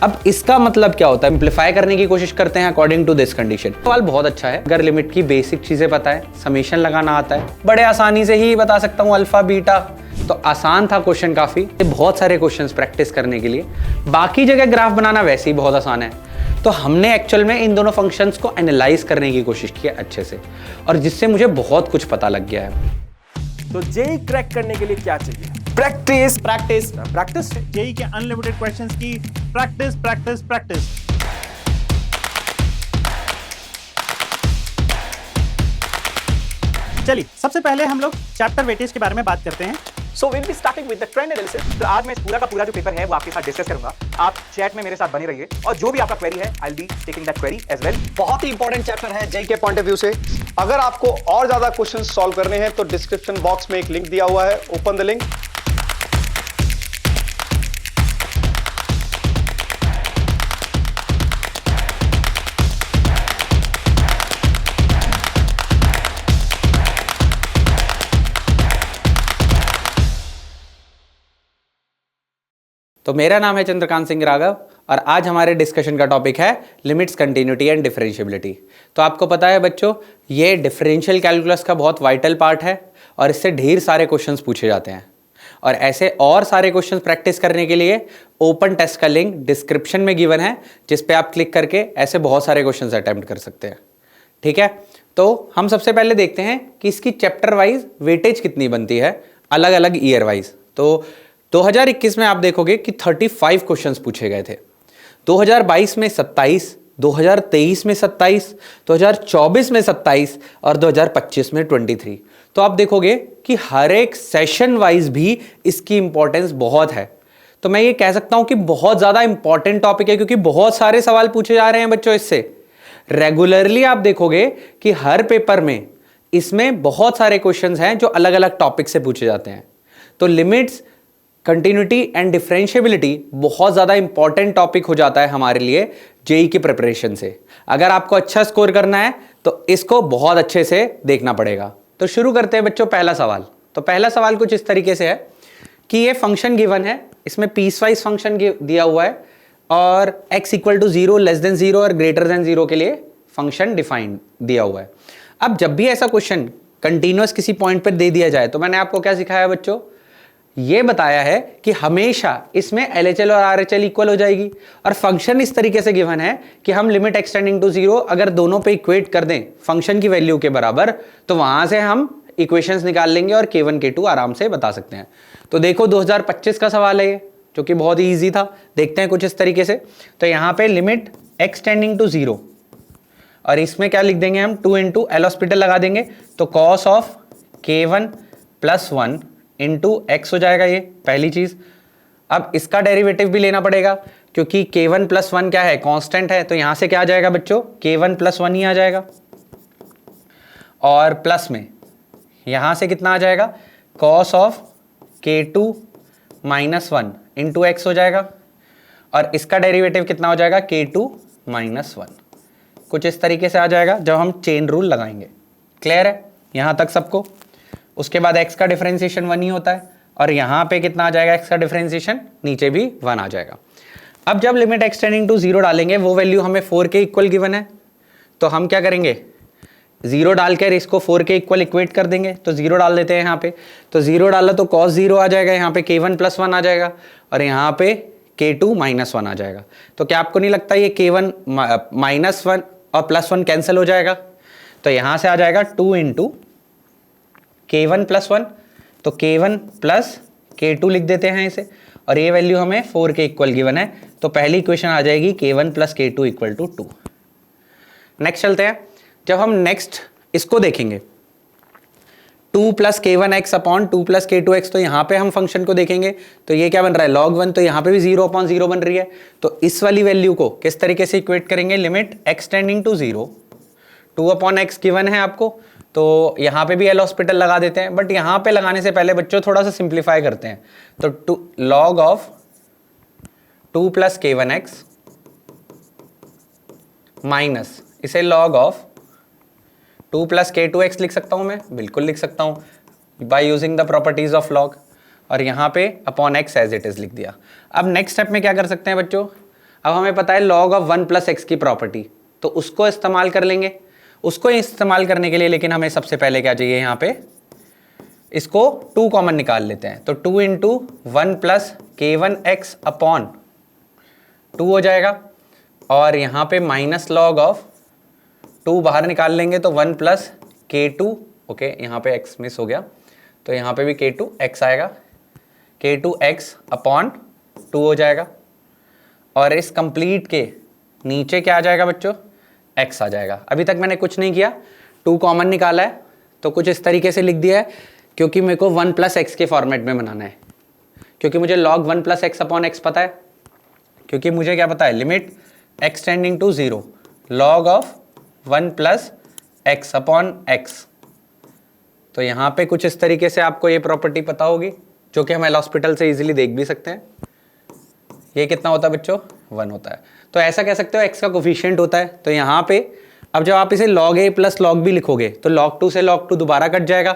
अब इसका मतलब क्या होता है, सिंप्लीफाई करने की कोशिश करते हैं अकॉर्डिंग टू दिस कंडीशन। सवाल बहुत अच्छा है, अगर लिमिट की बेसिक चीजें पता है, समेशन लगाना आता है, बड़े आसानी से ही बता सकता हूँ अल्फा बीटा, तो आसान था क्वेश्चन काफी। बहुत सारे क्वेश्चंस प्रैक्टिस करने के लिए, बाकी जगह ग्राफ बनाना वैसे ही बहुत आसान है। तो हमने एक्चुअल में इन दोनों फंक्शंस को एनालाइज करने की कोशिश की है अच्छे से, और जिससे मुझे बहुत कुछ पता लग गया है। तो जेई क्रैक करने के लिए क्या चाहिए? Practice practice practice. जेई के अनलिमिटेड क्वेश्चंस की प्रैक्टिस प्रैक्टिस प्रैक्टिस। चलिए सबसे पहले हम लोग चैप्टर वेटेज के बारे में बात करते हैं। So will be starting with the trend analysis. तो आज मैं पूरा का पूरा जो पेपर है वो आपके साथ डिस्कस करूंगा। आप चैट में मेरे साथ बने रहिए, और जो भी आपका क्वेरी है I will be taking that query as well. बहुत ही इंपॉर्टेंट चैप्टर है जेई के पॉइंट ऑफ व्यू से। अगर आपको और ज्यादा क्वेश्चंस सॉल्व करने हैं तो डिस्क्रिप्शन बॉक्स में एक लिंक दिया हुआ है, ओपन द लिंक। तो मेरा नाम है चंद्रकांत सिंह राघव, और आज हमारे डिस्कशन का टॉपिक है लिमिट्स, कंटिन्यूटी एंड डिफरेंशिएबिलिटी। तो आपको पता है बच्चों, ये डिफरेंशियल कैलकुलस का बहुत वाइटल पार्ट है, और इससे ढेर सारे क्वेश्चंस पूछे जाते हैं। और ऐसे और सारे क्वेश्चंस प्रैक्टिस करने के लिए ओपन टेस्ट का लिंक डिस्क्रिप्शन में गिवन है, जिस पे आप क्लिक करके ऐसे बहुत सारे क्वेश्चंस अटेम्प्ट कर सकते हैं। ठीक है, तो हम सबसे पहले देखते हैं कि इसकी चैप्टर वाइज वेटेज कितनी बनती है, अलग अलग ईयर वाइज। तो 2021 में आप देखोगे कि 35 क्वेश्चंस पूछे गए थे, 2022 में 27, 2023 में 27, 2024 में 27 और 2025 में 23। तो आप देखोगे कि हर एक सेशन वाइज भी इसकी इंपॉर्टेंस बहुत है। तो मैं ये कह सकता हूं कि बहुत ज्यादा इंपॉर्टेंट टॉपिक है, क्योंकि बहुत सारे सवाल पूछे जा रहे हैं बच्चों इससे। रेगुलरली आप देखोगे कि हर पेपर में इसमें बहुत सारे क्वेश्चंस हैं जो अलग अलग टॉपिक से पूछे जाते हैं। तो लिमिट्स, कंटिन्यूटी एंड डिफरेंशिएबिलिटी बहुत ज़्यादा इंपॉर्टेंट टॉपिक हो जाता है हमारे लिए जेई की प्रिपरेशन से। अगर आपको अच्छा स्कोर करना है तो इसको बहुत अच्छे से देखना पड़ेगा। तो शुरू करते हैं बच्चों पहला सवाल। तो पहला सवाल कुछ इस तरीके से है कि ये फंक्शन गिवन है, इसमें पीस वाइज फंक्शन दिया हुआ है, और x equal to 0, less than 0 और ग्रेटर देन 0 के लिए फंक्शन डिफाइंड दिया हुआ है। अब जब भी ऐसा क्वेश्चन कंटिन्यूअस किसी पॉइंट पर दे दिया जाए, तो मैंने आपको क्या सिखाया बच्चों, ये बताया है कि हमेशा इसमें LHL और RHL इक्वल हो जाएगी, और फंक्शन इस तरीके से गिवन है कि हम लिमिट एक्सटेंडिंग टू 0 अगर दोनों पे इक्वेट कर दें फंक्शन की वैल्यू के बराबर, तो वहां से हम इक्वेशंस निकाल लेंगे और K1 K2 आराम से बता सकते हैं। तो देखो 2025 का सवाल है ये, जो कि बहुत ही ईजी था। देखते हैं कुछ इस तरीके से। तो यहाँ पे लिमिट एक्सटेंडिंग टू 0, और इसमें क्या लिख देंगे हम, 2 इंटू एल हॉस्पिटल लगा देंगे, तो cos of K1 + 1 into x हो जाएगा, ये पहली चीज। अब इसका डेरिवेटिव भी लेना पड़ेगा, क्योंकि K1 + 1 क्या है, कांस्टेंट है। तो यहां से क्या आ जाएगा बच्चों, K1 + 1 ही आ जाएगा, और प्लस में यहां से कितना आ जाएगा, cos of K2 - 1 into x हो जाएगा, और इसका डेरिवेटिव कितना हो जाएगा, K2 - 1। कुछ इस तरीके से आ जाएगा जब हम चेन रूल लगाएंगे। क्लियर है यहां तक सबको? उसके बाद x का डिफरेंशिएशन 1 ही होता है, और यहाँ पे कितना आ जाएगा x का डिफरेंशिएशन, नीचे भी 1 आ जाएगा। अब जब लिमिट एक्सटेंडिंग टू 0 डालेंगे, वो वैल्यू हमें 4 के इक्वल गिवन है, तो हम क्या करेंगे, 0 डालकर इसको 4 के इक्वल इक्वेट कर देंगे। तो 0 डाल देते हैं यहाँ पे, तो 0 डाला तो cos 0 आ जाएगा, यहाँ पे K1 + 1 आ जाएगा, और यहाँ पे K2 - 1 आ जाएगा। तो क्या आपको नहीं लगता ये K1 - 1 और +1 कैंसिल हो जाएगा? तो यहाँ से आ जाएगा 2 इंटू K1 + 1, तो K1 + K2 लिख देते हैं इसे, और ये वैल्यू हमें 4 के इक्वल गिवन है। तो पहली इक्वेशन आ जाएगी K1 + K2 = 2। नेक्स्ट चलते हैं। जब हम नेक्स्ट इसको देखेंगे, 2 + K1x / 2 + K2x, तो यहाँ पे हम फंक्शन को देखेंगे, तो ये क्या बन रहा है, log 1, तो यहाँ पे भी 0/0 बन रही है। तो इस वाली वैल्यू को किस तरीके से इक्वेट करेंगे, limit x tending to 0, 2/x given है आपको, तो यहाँ पे भी एल हॉस्पिटल लगा देते हैं। बट यहाँ पे लगाने से पहले बच्चों थोड़ा सा सिंप्लीफाई करते हैं। तो log ऑफ 2 + K1x माइनस इसे log ऑफ 2 + K2x लिख सकता हूँ मैं, बिल्कुल लिख सकता हूँ by using the properties of log, और यहाँ पे upon x as it is लिख दिया। अब नेक्स्ट स्टेप में क्या कर सकते हैं बच्चों, अब हमें पता है log ऑफ 1 प्लस एक्स की प्रॉपर्टी, तो उसको इस्तेमाल कर लेंगे। उसको इस्तेमाल करने के लिए लेकिन हमें सबसे पहले क्या चाहिए, यहाँ पे इसको 2 कॉमन निकाल लेते हैं। तो 2 इंटू 1 प्लस k1x अपॉन 2 हो जाएगा, और यहाँ पे माइनस लॉग ऑफ 2 बाहर निकाल लेंगे तो 1 प्लस k2, ओके यहाँ पे x मिस हो गया, तो यहाँ पे भी k2x आएगा, k2x अपॉन 2 हो जाएगा, और इस कंप्लीट के नीचे क्या आ जाएगा बच्चों, x आ जाएगा। अभी तक मैंने कुछ नहीं किया, 2 कॉमन निकाला है तो कुछ इस तरीके से लिख दिया है, क्योंकि मेरे को 1 प्लस एक्स के फॉर्मेट में बनाना है, क्योंकि मुझे log 1 plus X upon X पता है, क्योंकि मुझे क्या पता है, limit x tending to 0 log of 1 plus X upon X. तो यहाँ पे कुछ इस तरीके से आपको ये प्रॉपर्टी पता होगी, जो कि हम एल हॉस्पिटल से इजीली देख भी सकते हैं। ये कितना होता है बच्चों, 1 होता है। तो ऐसा कह सकते हो x का कोफिशिएंट होता है। तो यहाँ पे अब जब आप इसे log a plus log b लिखोगे तो log 2 से log 2 दोबारा कट जाएगा,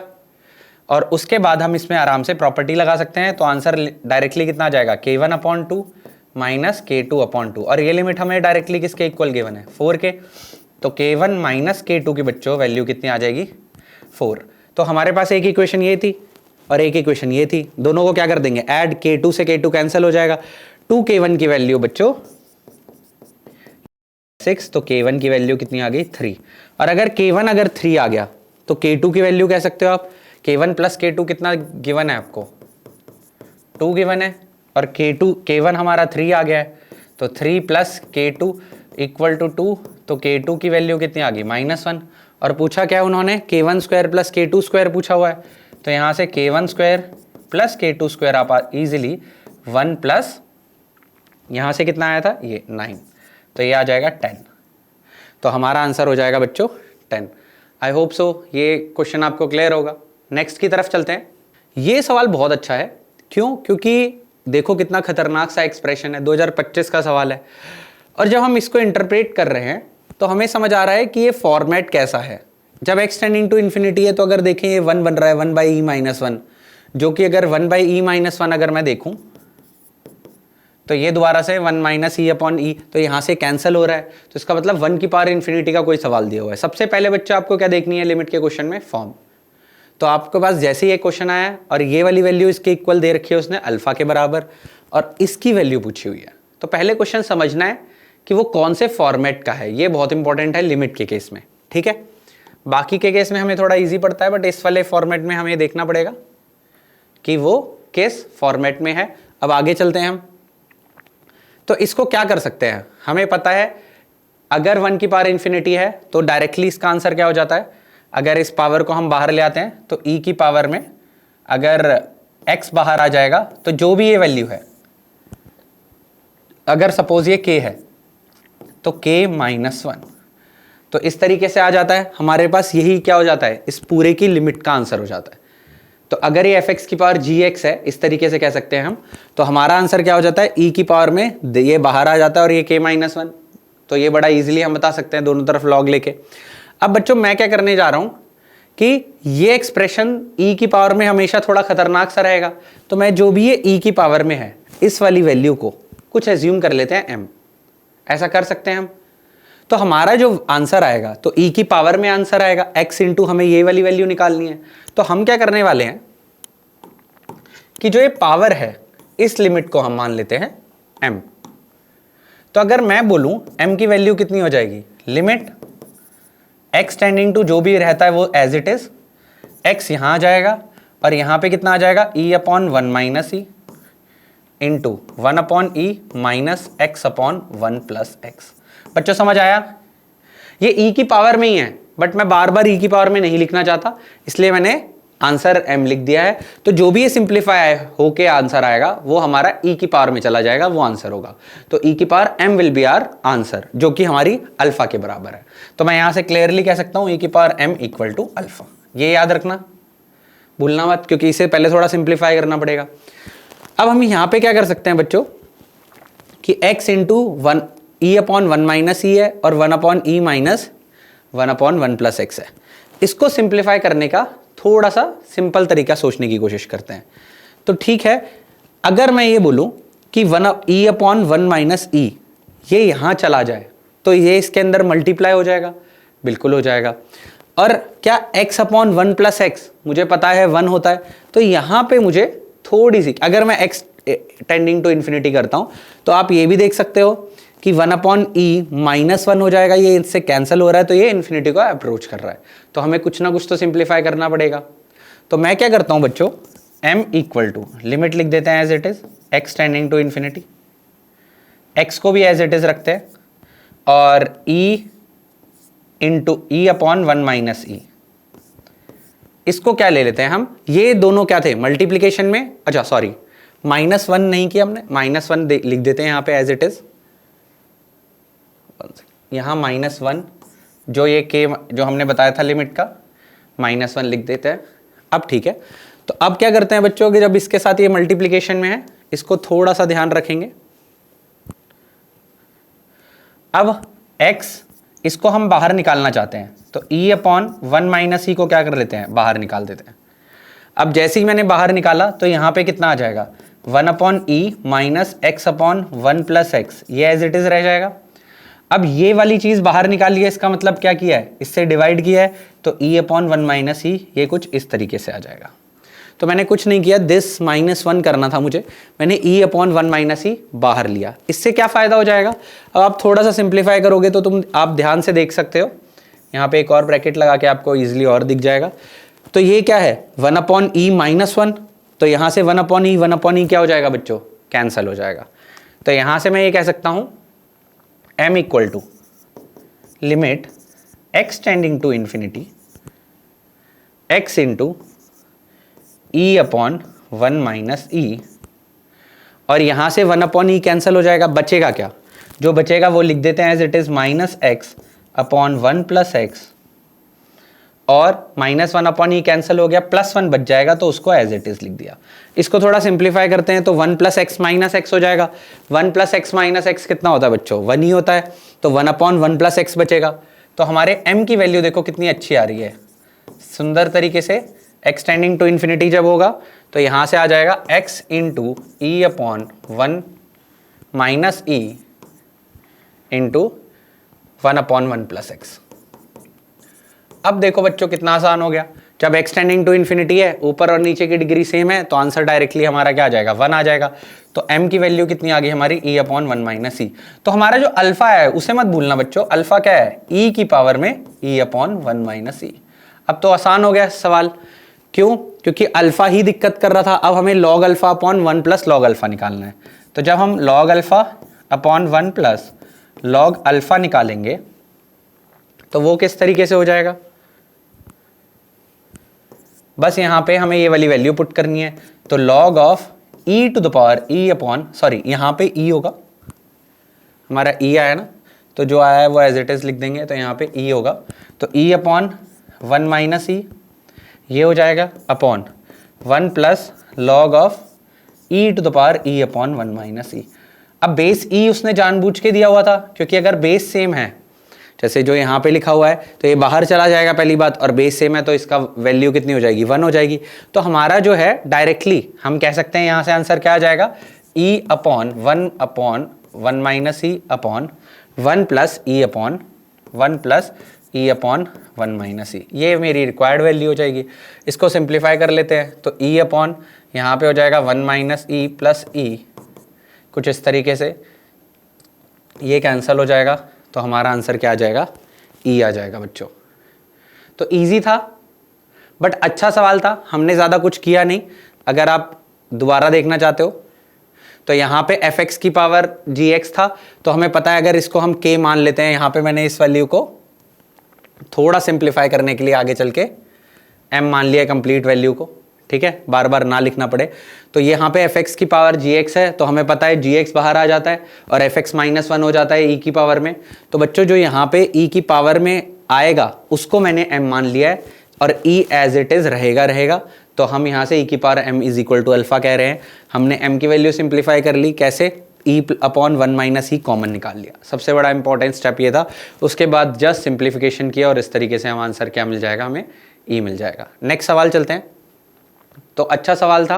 और उसके बाद हम इसमें आराम से प्रॉपर्टी लगा सकते हैं। तो आंसर डायरेक्टली कितना आ जाएगा, k1 upon 2 minus k2 upon 2, और ये लिमिट हमें डायरेक्टली किसके इक्वल गिवन है, 4 के। तो k1 माइनस k2 की बच्चों वैल्यू कितनी आ जाएगी, 4। तो हमारे पास एक इक्वेशन ये थी और एक इक्वेशन ये थी, दोनों को क्या कर देंगे, ऐड, k2 से k2 कैंसिल हो जाएगा, 2k1 की वैल्यू बच्चों 6, तो k1 की वैल्यू कितनी आ गई, 3। और अगर k1 अगर 3 आ गया तो k2 की वैल्यू कह सकते हो आप, k1 प्लस k2 कितना गिवन है आपको, 2 गिवन है, और k1 हमारा 3 आ गया है, तो 3 प्लस k2 इक्वल टू 2, तो k2 की वैल्यू कितनी आ गई, -1। और पूछा क्या उन्होंने, k1 square plus k2 square पूछा हुआ है, तो यहाँ से k1 square plus k2 square आप इजीली 1 प्लस, यहाँ से कितना आया था, ये 9, तो ये आ जाएगा 10। तो हमारा आंसर हो जाएगा बच्चों 10। आई होप सो ये क्वेश्चन आपको क्लियर होगा। नेक्स्ट की तरफ चलते हैं। ये सवाल बहुत अच्छा है, क्यों, क्योंकि देखो कितना खतरनाक सा एक्सप्रेशन है, 2025 का सवाल है, और जब हम इसको इंटरप्रेट कर रहे हैं तो हमें समझ आ रहा है कि ये फॉर्मेट कैसा है। जब x टेंडिंग टू इन्फिनिटी है तो अगर देखें ये 1 बन रहा है 1 बाई ई माइनस 1, जो कि अगर 1 बाई ई माइनस 1 अगर मैं देखूं तो ये दोबारा से 1 माइनस ई अपॉन ई, तो यहाँ से कैंसिल हो रहा है, तो इसका मतलब 1 की पावर इन्फिनिटी का कोई सवाल दिया हुआ है। सबसे पहले बच्चा आपको क्या देखनी है लिमिट के क्वेश्चन में, फॉर्म। तो आपके पास जैसे ही एक क्वेश्चन आया और ये वाली वैल्यू इसके इक्वल दे रखी है उसने अल्फा के बराबर, और इसकी वैल्यू पूछी हुई है, तो पहले क्वेश्चन समझना है कि वो कौन से फॉर्मेट का है। ये बहुत इंपॉर्टेंट है लिमिट के केस में, ठीक है। बाकी के केस में हमें थोड़ा इजी पड़ता है, बट इस वाले फॉर्मेट में हमें देखना पड़ेगा कि वो किस फॉर्मेट में है। अब आगे चलते हैं हम। तो इसको क्या कर सकते हैं, हमें पता है अगर 1 की पावर इन्फिनिटी है तो डायरेक्टली इसका आंसर क्या हो जाता है, अगर इस पावर को हम बाहर ले आते हैं तो e की पावर में अगर x बाहर आ जाएगा तो जो भी ये वैल्यू है, अगर सपोज ये k है तो k -1, तो इस तरीके से आ जाता है हमारे पास। यही क्या हो जाता है, इस पूरे की लिमिट का आंसर हो जाता है। तो अगर ये fx की पावर gx है, इस तरीके से कह सकते हैं हम, तो हमारा आंसर क्या हो जाता है, e की पावर में ये बाहर आ जाता है और ये k -1, तो ये बड़ा इजीली हम बता सकते हैं दोनों तरफ log लेके। अब बच्चों मैं क्या करने जा रहा हूं कि ये एक्सप्रेशन e की पावर में हमेशा थोड़ा खतरनाक सा रहेगा, तो मैं जो भी ये e की पावर में है इस वाली वैल्यू को कुछ एज्यूम कर लेते हैं m, ऐसा कर सकते हैं हम। तो हमारा जो आंसर आएगा तो e की पावर में आंसर आएगा, x इंटू हमें ये वाली वैल्यू निकालनी है। तो हम क्या करने वाले हैं कि जो ये पावर है इस लिमिट को हम मान लेते हैं m। तो अगर मैं बोलूं m की वैल्यू कितनी हो जाएगी, लिमिट x टेंडिंग टू जो भी रहता है वो एज इट इज, x यहां आ जाएगा और यहां पे कितना आ जाएगा, e upon 1 minus e into 1 upon e minus x upon 1 plus x. बच्चों समझ आया, ये e की पावर में ही है, बट मैं बार बार e की पावर में नहीं लिखना चाहता, इसलिए मैंने आंसर m लिख दिया है। तो जो भी ये सिंप्लीफाई होके आंसर आएगा वो हमारा e की पावर में चला जाएगा, वो आंसर होगा। तो e की power m will be our answer, जो कि हमारी अल्फा के बराबर है। तो मैं यहां से क्लियरली कह सकता हूं e की power m equal to alpha. ये याद रखना, भूलना मत, क्योंकि इसे पहले थोड़ा सिंप्लीफाई करना पड़ेगा। अब हम यहां पे क्या कर सकते हैं बच्चों कि x into 1 e upon 1 minus e है और 1 upon e minus 1 upon 1 plus x है। इसको सिंप्लीफाई करने का थोड़ा सा सिंपल तरीका सोचने की कोशिश करते हैं। तो ठीक है, अगर मैं ये बोलूं कि 1 e अपॉन 1 माइनस ई ये यहाँ चला जाए तो ये इसके अंदर मल्टीप्लाई हो जाएगा, बिल्कुल हो जाएगा। और क्या x अपॉन 1 प्लस एक्स मुझे पता है 1 होता है, तो यहाँ पे मुझे थोड़ी सी, अगर मैं x टेंडिंग टू इन्फिनिटी करता हूँ तो आप ये भी देख सकते हो कि 1 अपॉन ई माइनस 1 हो जाएगा, ये इससे कैंसिल हो रहा है, तो ये इन्फिनिटी को अप्रोच कर रहा है। तो हमें कुछ ना कुछ तो सिंप्लीफाई करना पड़ेगा। तो मैं क्या करता हूँ बच्चों, m इक्वल टू लिमिट लिख देते हैं as it is x tending to infinity, x को भी एज इट इज रखते हैं और e into e upon 1 minus e, इसको क्या ले लेते हैं हम, ये दोनों क्या थे मल्टीप्लीकेशन में, अच्छा सॉरी -1 नहीं किया हमने, -1 लिख देते हैं यहाँ पे एज इट इज, यहाँ -1 जो ये के जो हमने बताया था लिमिट का -1 लिख देते हैं। अब ठीक है, तो अब क्या करते हैं बच्चों कि जब इसके साथ ये मल्टीप्लीकेशन में है, इसको थोड़ा सा ध्यान रखेंगे। अब x इसको हम बाहर निकालना चाहते हैं, तो e अपॉन 1 माइनस ई को क्या कर लेते हैं, बाहर निकाल देते हैं। अब जैसे ही मैंने बाहर निकाला तो यहाँ पे कितना आ जाएगा, 1 upon e minus x upon 1 plus x, ये एज इट इज रह जाएगा। अब ये वाली चीज़ बाहर निकाली है, इसका मतलब क्या किया है, इससे डिवाइड किया है, तो e अपॉन 1 माइनस ई ये कुछ इस तरीके से आ जाएगा। तो मैंने कुछ नहीं किया, दिस -1 करना था मुझे, मैंने e अपॉन 1 माइनस ई बाहर लिया। इससे क्या फ़ायदा हो जाएगा, अब आप थोड़ा सा सिंप्लीफाई करोगे तो आप ध्यान से देख सकते हो, यहाँ पे एक और ब्रैकेट लगा के आपको ईजिली और दिख जाएगा। तो ये क्या है 1 अपॉन ई -1, तो यहाँ से 1 अपॉन ई क्या हो जाएगा बच्चों, कैंसिल हो जाएगा। तो यहाँ से मैं ये कह सकता हूँ m equal to limit x tending to infinity x into e upon 1 minus e, और यहाँ से 1 अपॉन ई कैंसिल हो जाएगा, बचेगा क्या, जो बचेगा वो लिख देते हैं as it is -x upon 1 plus X, और -1 अपॉन ई कैंसिल हो गया, +1 बच जाएगा, तो उसको एज इट इज लिख दिया। इसको थोड़ा सिंप्लीफाई करते हैं तो 1 प्लस एक्स माइनस एक्स हो जाएगा। 1 प्लस एक्स माइनस एक्स कितना होता है बच्चों, 1 ही होता है, तो 1 अपॉन 1 प्लस एक्स बचेगा। तो हमारे m की वैल्यू देखो कितनी अच्छी आ रही है, सुंदर तरीके से। x टेंडिंग टू इन्फिनिटी जब होगा तो यहाँ से आ जाएगा x into e upon 1 minus e into 1 upon 1 plus x. अब देखो बच्चों कितना आसान हो गया, जब x टेंडिंग टू इन्फिनिटी है, ऊपर और नीचे की डिग्री सेम है, तो आंसर डायरेक्टली हमारा क्या आ जाएगा, 1 आ जाएगा। तो m की वैल्यू कितनी आ गई हमारी, e अपॉन 1 माइनस ई। तो हमारा जो अल्फा है उसे मत भूलना बच्चों, अल्फा क्या है, e की पावर में e अपॉन 1 माइनस ई। अब तो आसान हो गया सवाल, क्यों, क्योंकि अल्फा ही दिक्कत कर रहा था। अब हमें log alpha upon 1 plus log alpha निकालना है। तो जब हम log alpha upon 1 plus log alpha निकालेंगे तो वो किस तरीके से हो जाएगा, बस यहाँ पे हमें ये वाली वैल्यू पुट करनी है। तो log of e to the power e upon, sorry यहाँ पे e होगा, हमारा e आया ना, तो जो आया है वो एज इट इज लिख देंगे, तो यहाँ पे e होगा, तो e अपॉन 1 माइनस ई ये हो जाएगा upon 1 plus log of e to the power e upon 1 minus e. अब बेस e उसने जानबूझ के दिया हुआ था, क्योंकि अगर बेस सेम है, जैसे जो यहाँ पे लिखा हुआ है, तो ये बाहर चला जाएगा पहली बात, और बेस सेम है तो इसका वैल्यू कितनी हो जाएगी, 1 हो जाएगी। तो हमारा जो है डायरेक्टली हम कह सकते हैं यहाँ से आंसर क्या आ जाएगा, e upon 1 minus e upon 1 plus e upon 1 plus e upon 1 minus e, ये मेरी रिक्वायर्ड वैल्यू हो जाएगी। इसको सिंप्लीफाई कर लेते हैं, तो e अपॉन यहाँ पे हो जाएगा 1 माइनस ई प्लस ई, कुछ इस तरीके से, ये कैंसिल हो जाएगा, तो हमारा आंसर क्या आ जाएगा, e आ जाएगा बच्चों। तो इजी था बट अच्छा सवाल था, हमने ज़्यादा कुछ किया नहीं। अगर आप दोबारा देखना चाहते हो तो यहाँ पे fx की पावर gx था, तो हमें पता है अगर इसको हम k मान लेते हैं, यहाँ पे मैंने इस वैल्यू को थोड़ा सिंप्लीफाई करने के लिए आगे चल के m मान लिया कंप्लीट वैल्यू को, ठीक है, बार बार ना लिखना पड़े। तो यहाँ पे fx की पावर gx है, तो हमें पता है gx बाहर आ जाता है और fx -1 हो जाता है e की पावर में। तो बच्चों जो यहाँ पे e की पावर में आएगा उसको मैंने m मान लिया है, और e एज इट इज रहेगा। तो हम यहाँ से e की power m is equal to alpha कह रहे हैं। हमने m की वैल्यू सिंप्लीफाई कर ली, कैसे, e अपॉन 1 माइनस ई कॉमन निकाल लिया। सबसे बड़ा इंपॉर्टेंट स्टेप ये था। उसके बाद जस्ट सिंप्लीफिकेशन किया और इस तरीके से हम आंसर क्या मिल जाएगा, हमें e मिल जाएगा। नेक्स्ट सवाल चलते हैं। तो अच्छा सवाल था,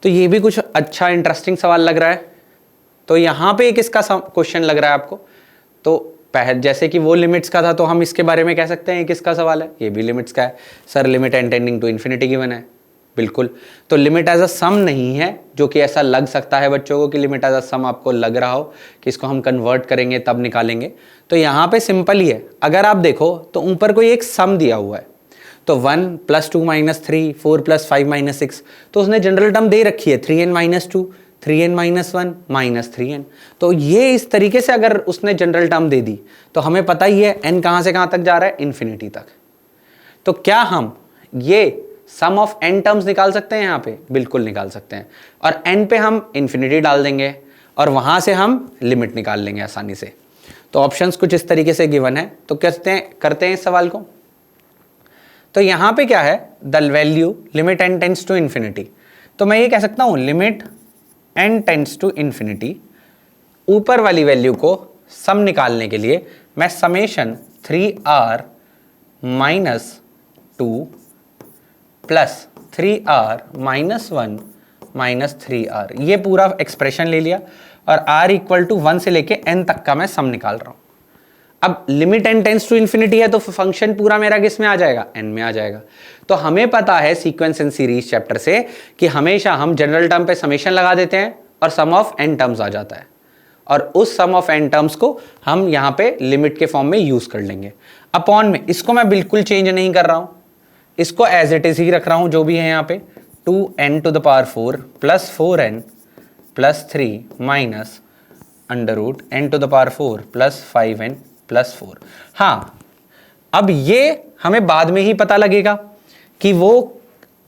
तो ये भी कुछ अच्छा इंटरेस्टिंग सवाल लग रहा है। तो यहाँ पे किसका क्वेश्चन लग रहा है आपको? तो जैसे कि वो लिमिट्स का था तो हम इसके बारे में कह सकते हैं किसका सवाल है, ये भी लिमिट्स का है। Sir limit n tending to infinity given है, बिल्कुल। तो लिमिट एज अ सम नहीं है, जो कि ऐसा लग सकता है बच्चों को कि लिमिट एज अ सम आपको लग रहा हो कि इसको हम कन्वर्ट करेंगे तब निकालेंगे। तो यहाँ पे सिंपल ही है, अगर आप देखो तो ऊपर कोई एक सम दिया हुआ है, तो 1 + 2 - 3 4 + 5 - 6, तो उसने जनरल टर्म दे रखी है 3n - 2 3n - 1 - 3n। तो ये इस तरीके से अगर उसने जनरल टर्म दे दी तो हमें पता ही है n कहाँ से कहाँ तक जा रहा है, इन्फिनिटी तक। तो क्या हम ये सम ऑफ n टर्म्स निकाल सकते हैं यहाँ पे? बिल्कुल निकाल सकते हैं। और n पे हम इन्फिनिटी डाल देंगे और वहाँ से हम लिमिट निकाल लेंगे आसानी से। तो ऑप्शंस कुछ इस तरीके से गिवन है। तो करते हैं इस सवाल को। तो यहाँ पे क्या है, the value limit n tends to infinity. तो मैं ये कह सकता हूँ limit n tends to infinity, ऊपर वाली वैल्यू को सम निकालने के लिए मैं summation 3r - 2 plus 3r - 1 - 3r, ये पूरा एक्सप्रेशन ले लिया और r = 1 से लेके n तक का मैं सम निकाल रहा हूँ। अब limit n tends to infinity है तो फंक्शन पूरा मेरा किस में आ जाएगा, n में आ जाएगा। तो हमें पता है सीक्वेंस एंड सीरीज चैप्टर से कि हमेशा हम जनरल टर्म पे समेशन लगा देते हैं और सम ऑफ n टर्म्स आ जाता है, और उस सम ऑफ n टर्म्स को हम यहाँ पे लिमिट के फॉर्म में यूज कर लेंगे। अपॉन में इसको मैं बिल्कुल चेंज नहीं कर रहा हूँ, इसको एज इट इज ही रख रहा हूँ जो भी है यहाँ पे, 2n⁴ + 4n + 3 minus √n⁴ + 5n + 4। हाँ, अब ये हमें बाद में ही पता लगेगा कि वो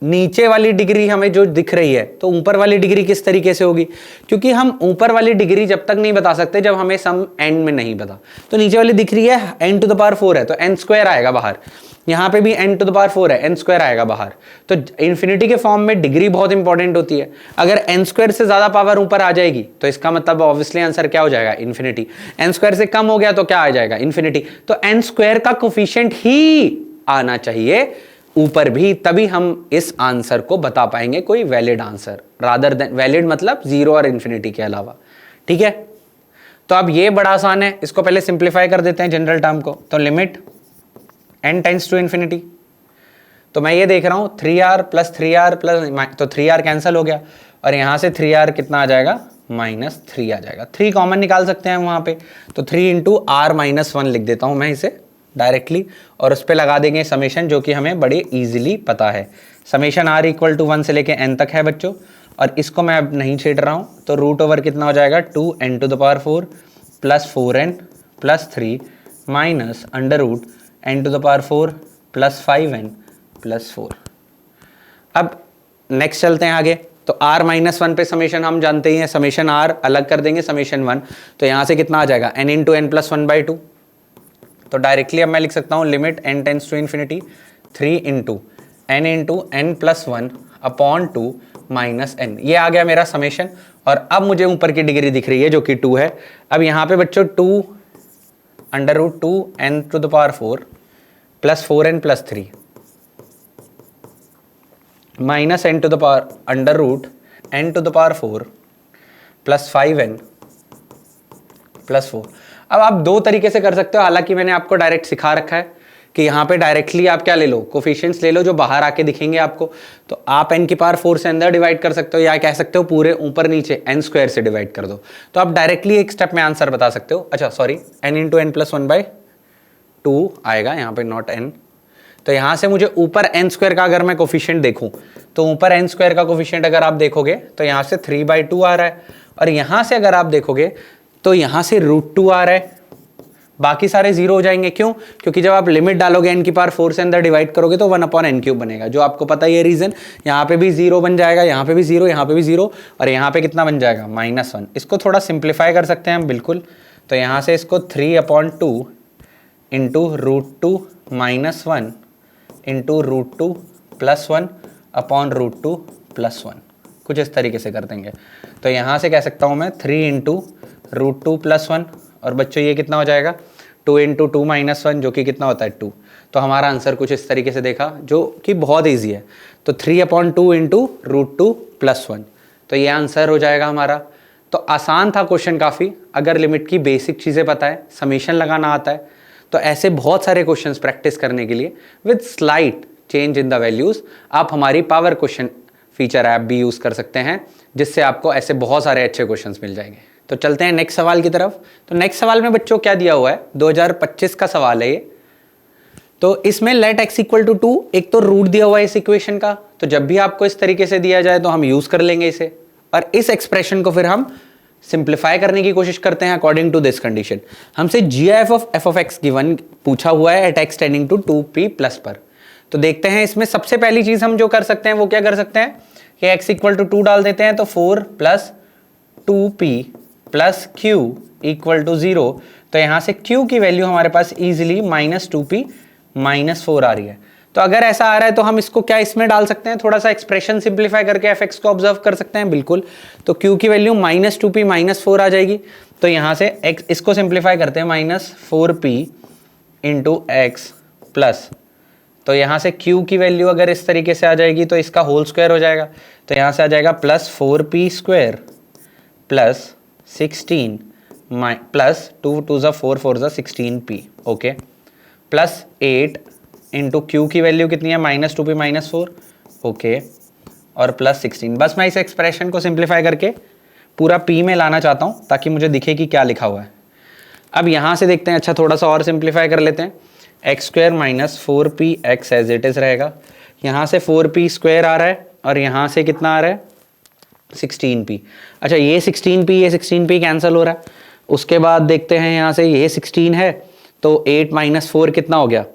नीचे वाली डिग्री हमें जो दिख रही है तो ऊपर वाली डिग्री किस तरीके से होगी, क्योंकि हम ऊपर वाली डिग्री जब तक नहीं बता सकते जब हमें सम एंड में नहीं पता। तो नीचे वाली दिख रही है n⁴ है तो n² आएगा बाहर, यहाँ पे भी n⁴ है n² आएगा बाहर। तो इन्फिनिटी के फॉर्म में डिग्री बहुत इंपॉर्टेंट होती है। अगर n² से ज्यादा पावर ऊपर आ जाएगी तो इसका मतलब ऑब्वियसली आंसर क्या हो जाएगा, इन्फिनिटी। n² से कम हो गया तो क्या आ जाएगा, इन्फिनिटी। तो n² का कोफिशिएंट ही आना चाहिए ऊपर भी, तभी हम इस आंसर को बता पाएंगे कोई valid answer, rather than valid मतलब 0 और इन्फिनिटी के अलावा। ठीक है, तो अब ये बड़ा आसान है, इसको पहले सिंप्लीफाई कर देते हैं जनरल टर्म को। तो limit n tends to infinity, तो मैं ये देख रहा हूँ 3r + 3r + तो 3r कैंसिल हो गया और यहाँ से 3r कितना आ जाएगा, -3 आ जाएगा। 3 कॉमन निकाल सकते हैं वहाँ पे, तो 3 × r - 1 लिख देता हूँ मैं इसे डायरेक्टली, और उस पर लगा देंगे समेशन जो कि हमें बड़े इजीली पता है। समेशन r = 1 से लेके n तक है बच्चों, और इसको मैं अब नहीं छेड़ रहा हूँ। तो √ओवर कितना हो जाएगा, 2n⁴ + 4n + 3 minus √n⁴ + 5n + 4। अब नेक्स्ट चलते हैं आगे। तो r - 1 पे समेशन हम जानते ही हैं, समेशन r अलग कर देंगे समेशन 1, तो यहाँ से कितना आ जाएगा, n × n + 1/2। तो डायरेक्टली अब मैं लिख सकता हूँ limit n tends to infinity 3 × n × n + 1 upon 2 minus n। ये आ गया मेरा समेशन, और अब मुझे ऊपर की डिग्री दिख रही है जो कि 2 है। अब यहाँ पे बच्चों 2 √2n⁴ + 4n + 3 minus n⁴ √n⁴ + 5n + 4। अब आप दो तरीके से कर सकते हो, हालांकि मैंने आपको डायरेक्ट सिखा रखा है कि यहाँ पे डायरेक्टली आप क्या ले लो, कोफिशिएंट्स ले लो जो बाहर आके दिखेंगे आपको। तो आप n⁴ से अंदर डिवाइड कर सकते हो, या कह सकते हो पूरे ऊपर नीचे n² से डिवाइड कर दो। तो आप डायरेक्टली एक स्टेप में आंसर बता सकते हो। अच्छा सॉरी, n × n + 1/2 आएगा यहाँ पे, नॉट n। तो यहाँ से मुझे ऊपर n² का अगर मैं कोफिशिएंट देखूँ तो ऊपर n² का कोफिशिएंट अगर आप देखोगे तो यहाँ से 3/2 आ रहा है, और यहाँ से अगर आप देखोगे तो यहाँ से √2 आ रहा है। बाकी सारे 0 हो जाएंगे, क्यों? क्योंकि जब आप लिमिट डालोगे n⁴ से अंदर डिवाइड करोगे तो 1/n³ बनेगा, जो आपको पता ही है रीजन। यहाँ पे भी 0 बन जाएगा, यहाँ पे भी 0, यहाँ पे भी 0, और यहाँ पे कितना बन जाएगा, -1। इसको थोड़ा सिंप्लीफाई कर सकते हैं हम, बिल्कुल। तो यहाँ से इसको 3/2 × √2 - 1 × √2 + 1 अपॉन √2 + 1, कुछ इस तरीके से कर देंगे। तो यहाँ से कह सकता हूँ मैं 3 × √2 + 1, और बच्चों ये कितना हो जाएगा, 2 × 2 - 1, जो कि कितना होता है 2। तो हमारा आंसर कुछ इस तरीके से देखा, जो कि बहुत ईजी है। तो 3/2 × √2 + 1, तो ये आंसर हो जाएगा हमारा। तो आसान था क्वेश्चन काफ़ी, अगर लिमिट की बेसिक चीज़ें पता है, समीशन लगाना आता है, तो ऐसे बहुत सारे क्वेश्चंस प्रैक्टिस करने के लिए with slight change in the values आप हमारी पावर क्वेश्चन फीचर ऐप भी यूज़ कर सकते हैं, जिससे आपको ऐसे बहुत सारे अच्छे क्वेश्चंस मिल जाएंगे। तो चलते हैं नेक्स्ट सवाल की तरफ। तो नेक्स्ट सवाल में बच्चों क्या दिया हुआ है, 2025 का सवाल है ये। तो इसमें लेट x इक्वल टू 2, एक तो रूट दिया हुआ है इस इक्वेशन का, तो जब भी आपको इस तरीके से दिया जाए तो हम यूज़ कर लेंगे इसे, और इस एक्सप्रेशन को फिर हम सिंप्लीफाई करने की कोशिश करते हैं अकॉर्डिंग टू दिस कंडीशन। हमसे GIF of f of x given पूछा हुआ है at x tending to 2p plus पर। तो देखते हैं इसमें सबसे पहली चीज हम जो कर सकते हैं वो क्या कर सकते हैं कि x इक्वल टू 2 डाल देते हैं, तो 4 plus 2p plus q equal to 0। तो यहां से q की वैल्यू हमारे पास इजीली -2p -4 आ रही है। तो अगर ऐसा आ रहा है तो हम इसको क्या इसमें डाल सकते हैं, थोड़ा सा एक्सप्रेशन सिंप्लीफाई करके fx को ऑब्जर्व कर सकते हैं, बिल्कुल। तो q की वैल्यू -2p -4 आ जाएगी। तो यहां से x इसको सिंप्लीफाई करते हैं -4p इंटू एक्स प्लस, तो यहां से q की वैल्यू अगर इस तरीके से आ जाएगी तो इसका होल स्क्वायर हो जाएगा। तो यहां से आ जाएगा +4p स्क्वायर प्लस 16 प्लस 2 2 ज़ा 4 4 ज़ा 16p, okay, plus 8 into Q की वैल्यू कितनी है -2p -4, ओके, और प्लस 16। बस मैं इस एक्सप्रेशन को सिंप्लीफाई करके पूरा p में लाना चाहता हूँ ताकि मुझे दिखे कि क्या लिखा हुआ है। अब यहाँ से देखते हैं, अच्छा थोड़ा सा और सिंप्लीफाई कर लेते हैं। X square minus 4p X as it is रहेगा। यहाँ से 4p स्क्वायर आ रहा है और यहाँ से कितना आ रहा है 16p। अच्छा ये 16p कैंसिल हो रहा है। उसके बाद देखते हैं यहाँ से ये 16 है तो 8 - 4 कितना हो गया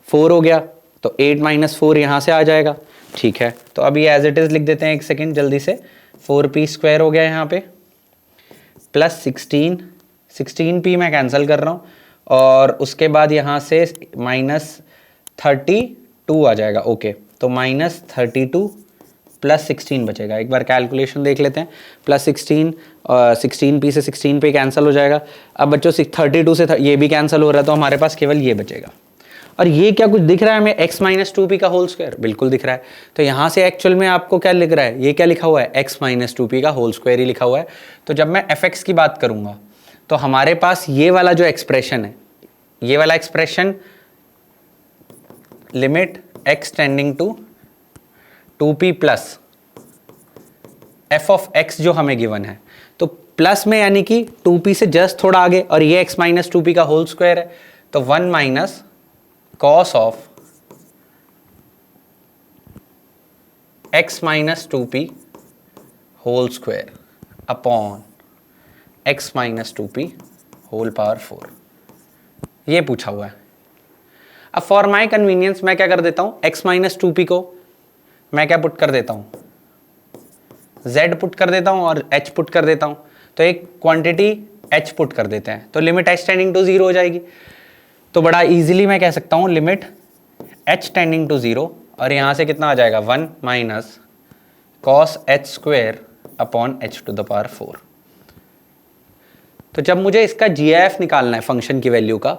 4 हो गया, तो 8 - 4 यहाँ से आ जाएगा, ठीक है। तो अब ये एज इट इज़ लिख देते हैं, एक सेकेंड जल्दी से। 4p स्क्वायर हो गया यहाँ पे प्लस 16p मैं कैंसिल कर रहा हूँ, और उसके बाद यहाँ से -32 आ जाएगा, ओके। तो -32 प्लस 16 बचेगा। एक बार कैलकुलेशन देख लेते हैं, प्लस 16 16p से 16p कैंसिल हो जाएगा। अब बच्चों 32 से ये भी कैंसिल हो रहा है, तो हमारे पास केवल ये बचेगा। और ये क्या कुछ दिख रहा है हमें x - 2p का होल स्क्वायर, बिल्कुल दिख रहा है। तो यहाँ से एक्चुअल में आपको क्या लिख रहा है, ये क्या लिखा हुआ है x - 2p का होल स्क्वायर ही लिखा हुआ है। तो जब मैं fx की बात करूँगा तो हमारे पास ये वाला जो एक्सप्रेशन है, ये वाला expression limit x tending to 2p plus f of x जो हमें गिवन है, तो प्लस में यानी कि 2p से जस्ट थोड़ा आगे, और ये x - 2p का होल स्क्वायर है, तो 1 minus cos of x - 2p whole square upon x - 2p whole power 4, ये पूछा हुआ है। अब फॉर माई कन्वीनियंस मैं क्या कर देता हूँ, x - 2p को मैं क्या पुट कर देता हूँ, z पुट कर देता हूँ और h पुट कर देता हूँ। तो एक क्वांटिटी h पुट कर देते हैं, तो लिमिट h टेंडिंग टू 0 हो जाएगी। तो बड़ा इजीली मैं कह सकता हूँ लिमिट h टेंडिंग टू 0, और यहाँ से कितना आ जाएगा 1 minus cos h square upon h to the power 4। तो जब मुझे इसका GIF निकालना है फंक्शन की वैल्यू का,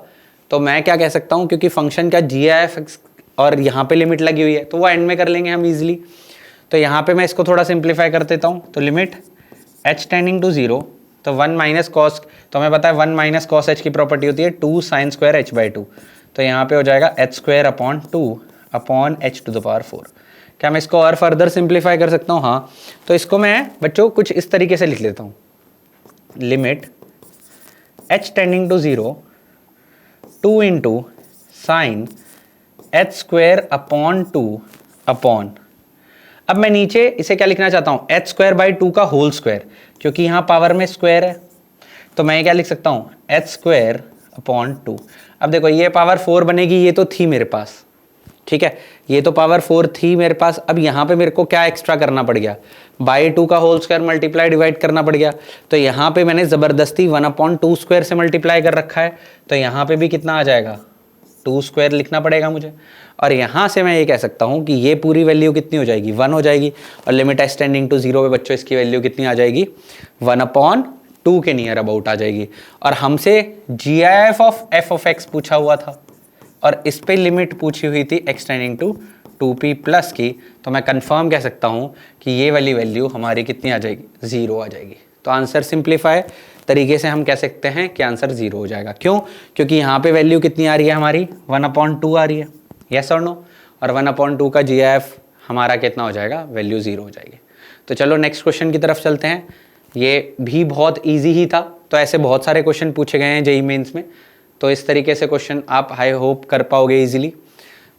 तो मैं क्या कह सकता हूँ, क्योंकि फंक्शन का GIF और यहाँ पे लिमिट लगी हुई है तो वो एंड में कर लेंगे हम इजीली। तो यहाँ पे मैं इसको थोड़ा सिंप्लीफाई कर देता हूँ, तो लिमिट h टेंडिंग टू 0, तो 1 माइनस कॉस, तो हमें पता है 1 माइनस कॉस h की प्रॉपर्टी होती है 2 साइन स्क्वायर h/2, तो यहाँ पे हो जाएगा h square upon 2 upon h to the power 4। क्या मैं इसको और फर्दर सिंप्लीफाई कर सकता हूँ? हाँ, तो इसको मैं बच्चों कुछ इस तरीके से लिख लेता हूँ, limit h tending to 0 2 into sine h square upon 2 upon, अब मैं नीचे इसे क्या लिखना चाहता हूँ, h स्क्वायर बाई 2 का होल स्क्वायर, क्योंकि यहाँ पावर में स्क्वायर है, तो मैं क्या लिख सकता हूँ h स्क्वायर अपॉन 2। अब देखो ये पावर 4 बनेगी, ये तो थी मेरे पास, ठीक है, ये तो पावर 4 थी मेरे पास। अब यहाँ पे मेरे को क्या एक्स्ट्रा करना पड़ गया, बाई 2 का होल स्क्वायर मल्टीप्लाई डिवाइड करना पड़ गया। तो यहाँ पे मैंने ज़बरदस्ती 1/2 स्क्वायर से मल्टीप्लाई कर रखा है, तो यहाँ पे भी कितना आ जाएगा 2 स्क्वायर लिखना पड़ेगा मुझे। और यहाँ से मैं ये कह सकता हूँ कि ये पूरी वैल्यू कितनी हो जाएगी 1 हो जाएगी, और लिमिट h टेंडिंग टू 0 पे बच्चों इसकी वैल्यू कितनी आ जाएगी 1/2 के नियर अबाउट आ जाएगी। और हमसे GIF of f of x पूछा हुआ था और इस पे लिमिट पूछी हुई थी x tending to 2p plus की, तो मैं कंफर्म कह सकता हूँ कि ये वाली वैल्यू हमारी कितनी आ जाएगी 0 आ जाएगी। तो आंसर सिंप्लीफाई तरीके से हम कह सकते हैं कि आंसर 0 हो जाएगा। क्यों? क्योंकि यहाँ पे वैल्यू कितनी आ रही है हमारी 1/2 आ रही है, यस और नो, और 1/2 का GIF हमारा कितना हो जाएगा, वैल्यू 0 हो जाएगी। तो चलो नेक्स्ट क्वेश्चन की तरफ चलते हैं। ये भी बहुत ईजी ही था, तो ऐसे बहुत सारे क्वेश्चन पूछे गए हैं जेईई मेंस में, तो इस तरीके से क्वेश्चन आप आई होप कर पाओगे इजीली।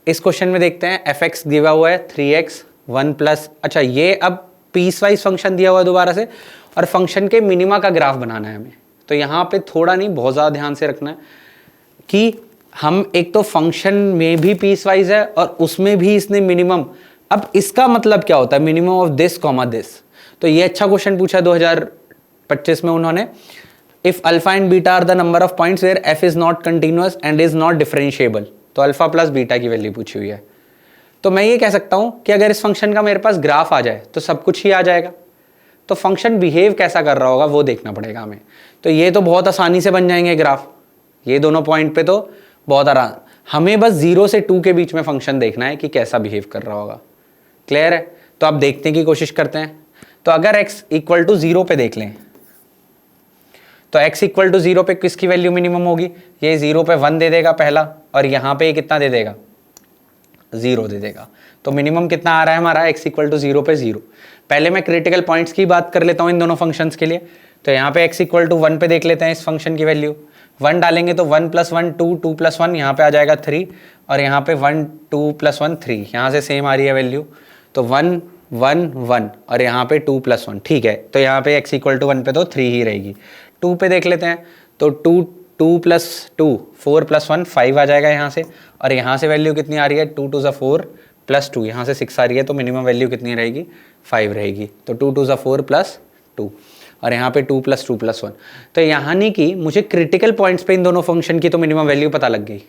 इस क्वेश्चन में देखते हैं fx दिया हुआ है 3x 1 प्लस, अच्छा ये अब पीस वाइज फंक्शन दिया हुआ है दोबारा से, और फंक्शन के मिनिमा का ग्राफ बनाना है हमें। तो यहाँ पे थोड़ा नहीं, बहुत ज़्यादा ध्यान से रखना है कि हम एक तो फंक्शन में भी पीस वाइज है और उसमें भी इसने मिनिमम, अब इसका मतलब क्या होता है minimum of this comma this. तो ये अच्छा क्वेश्चन पूछा 2025 में उन्होंने, if alpha and beta are the number of points where F is not continuous and is not differentiable, तो अल्फा प्लस बीटा की वैल्यू पूछी हुई है। तो मैं ये कह सकता हूं कि अगर इस फंक्शन का मेरे पास ग्राफ आ जाए तो सब कुछ ही आ जाएगा, तो फंक्शन बिहेव कैसा कर रहा होगा वो देखना पड़ेगा हमें। तो ये तो बहुत आसानी से बन जाएंगे ग्राफ, ये दोनों पॉइंट पे तो बहुत आराम, हमें बस 0 से 2 के बीच में फंक्शन देखना है कि कैसा बिहेव कर रहा होगा। क्लियर है? तो आप देखने की कोशिश करते हैं। तो अगर x इक्वल टू 0 पे देख लें, तो x इक्वल टू 0 पे किसकी वैल्यू मिनिमम होगी, ये 0 पे 1 दे देगा पहला, और यहाँ पे कितना दे देगा, 0 दे देगा। तो मिनिमम कितना आ रहा है हमारा x इक्वल टू 0 पे 0। पहले मैं क्रिटिकल पॉइंट्स की बात कर लेता हूँ इन दोनों फंक्शंस के लिए। तो यहाँ पे x इक्वल टू 1 पे देख लेते हैं इस फंक्शन की वैल्यू, 1 डालेंगे तो 1 + 1 2, 2 + 1 यहाँ पे आ जाएगा 3, और यहाँ पे 1 2 + 1 3, यहाँ से सेम आ रही है वैल्यू। तो 1 1 1 और यहाँ पे 2 + 1, ठीक है। तो यहाँ पे x इक्वल टू 1 पे तो 3 ही रहेगी। 2 पे देख लेते हैं, तो 2 + 2 4 + 1 5 आ जाएगा यहाँ से, और यहाँ से वैल्यू कितनी आ रही है 2 2 4 + 2, यहाँ से 6 आ रही है, तो मिनिमम वैल्यू कितनी रहेगी 5 रहेगी। तो 2 2 4 + 2, और यहाँ पे 2 + 2 + 1। तो यहाँ नहीं कि मुझे क्रिटिकल पॉइंट्स पे इन दोनों फंक्शन की तो मिनिमम वैल्यू पता लग गई,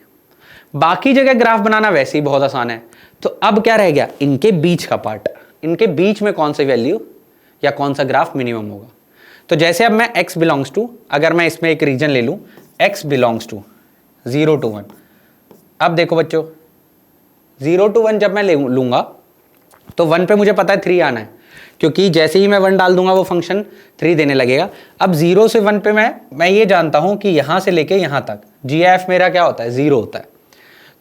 बाकी जगह ग्राफ बनाना वैसे ही बहुत आसान है। तो अब क्या रह गया, इनके बीच का पार्ट, इनके बीच में कौन सी वैल्यू या कौन सा ग्राफ मिनिमम होगा। तो जैसे अब मैं x बिलोंग्स टू, अगर मैं इसमें एक रीजन ले लूं x बिलोंग्स टू 0 to 1, अब देखो बच्चों 0 to 1 जब मैं लूंगा तो 1 पे मुझे पता है 3 आना है, क्योंकि जैसे ही मैं 1 डाल दूंगा वो फंक्शन 3 देने लगेगा। अब 0 से 1 पे मैं ये जानता हूं कि यहां से लेके यहां तक GIF मेरा क्या होता है 0 होता है।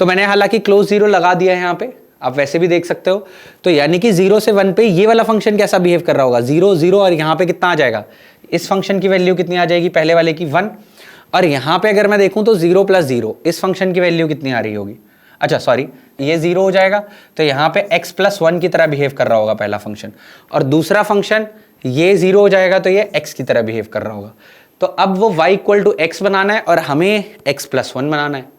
तो मैंने हालांकि क्लोज 0 लगा दिया है यहाँ पे, आप वैसे भी देख सकते हो। तो यानी कि 0 से 1 पे ये वाला फंक्शन कैसा बिहेव कर रहा होगा 0 0, और यहाँ पे कितना आ जाएगा, इस फंक्शन की वैल्यू कितनी आ जाएगी पहले वाले की 1, और यहाँ पे अगर मैं देखूँ तो 0 + 0 इस फंक्शन की वैल्यू कितनी आ रही होगी, अच्छा सॉरी ये 0 हो जाएगा। तो यहाँ पे x + 1 की तरह बिहेव कर रहा होगा पहला फंक्शन, और दूसरा फंक्शन ये 0 हो जाएगा तो ये x की तरह बिहेव कर रहा होगा। तो अब वो y = x बनाना है और हमें x + 1 बनाना है।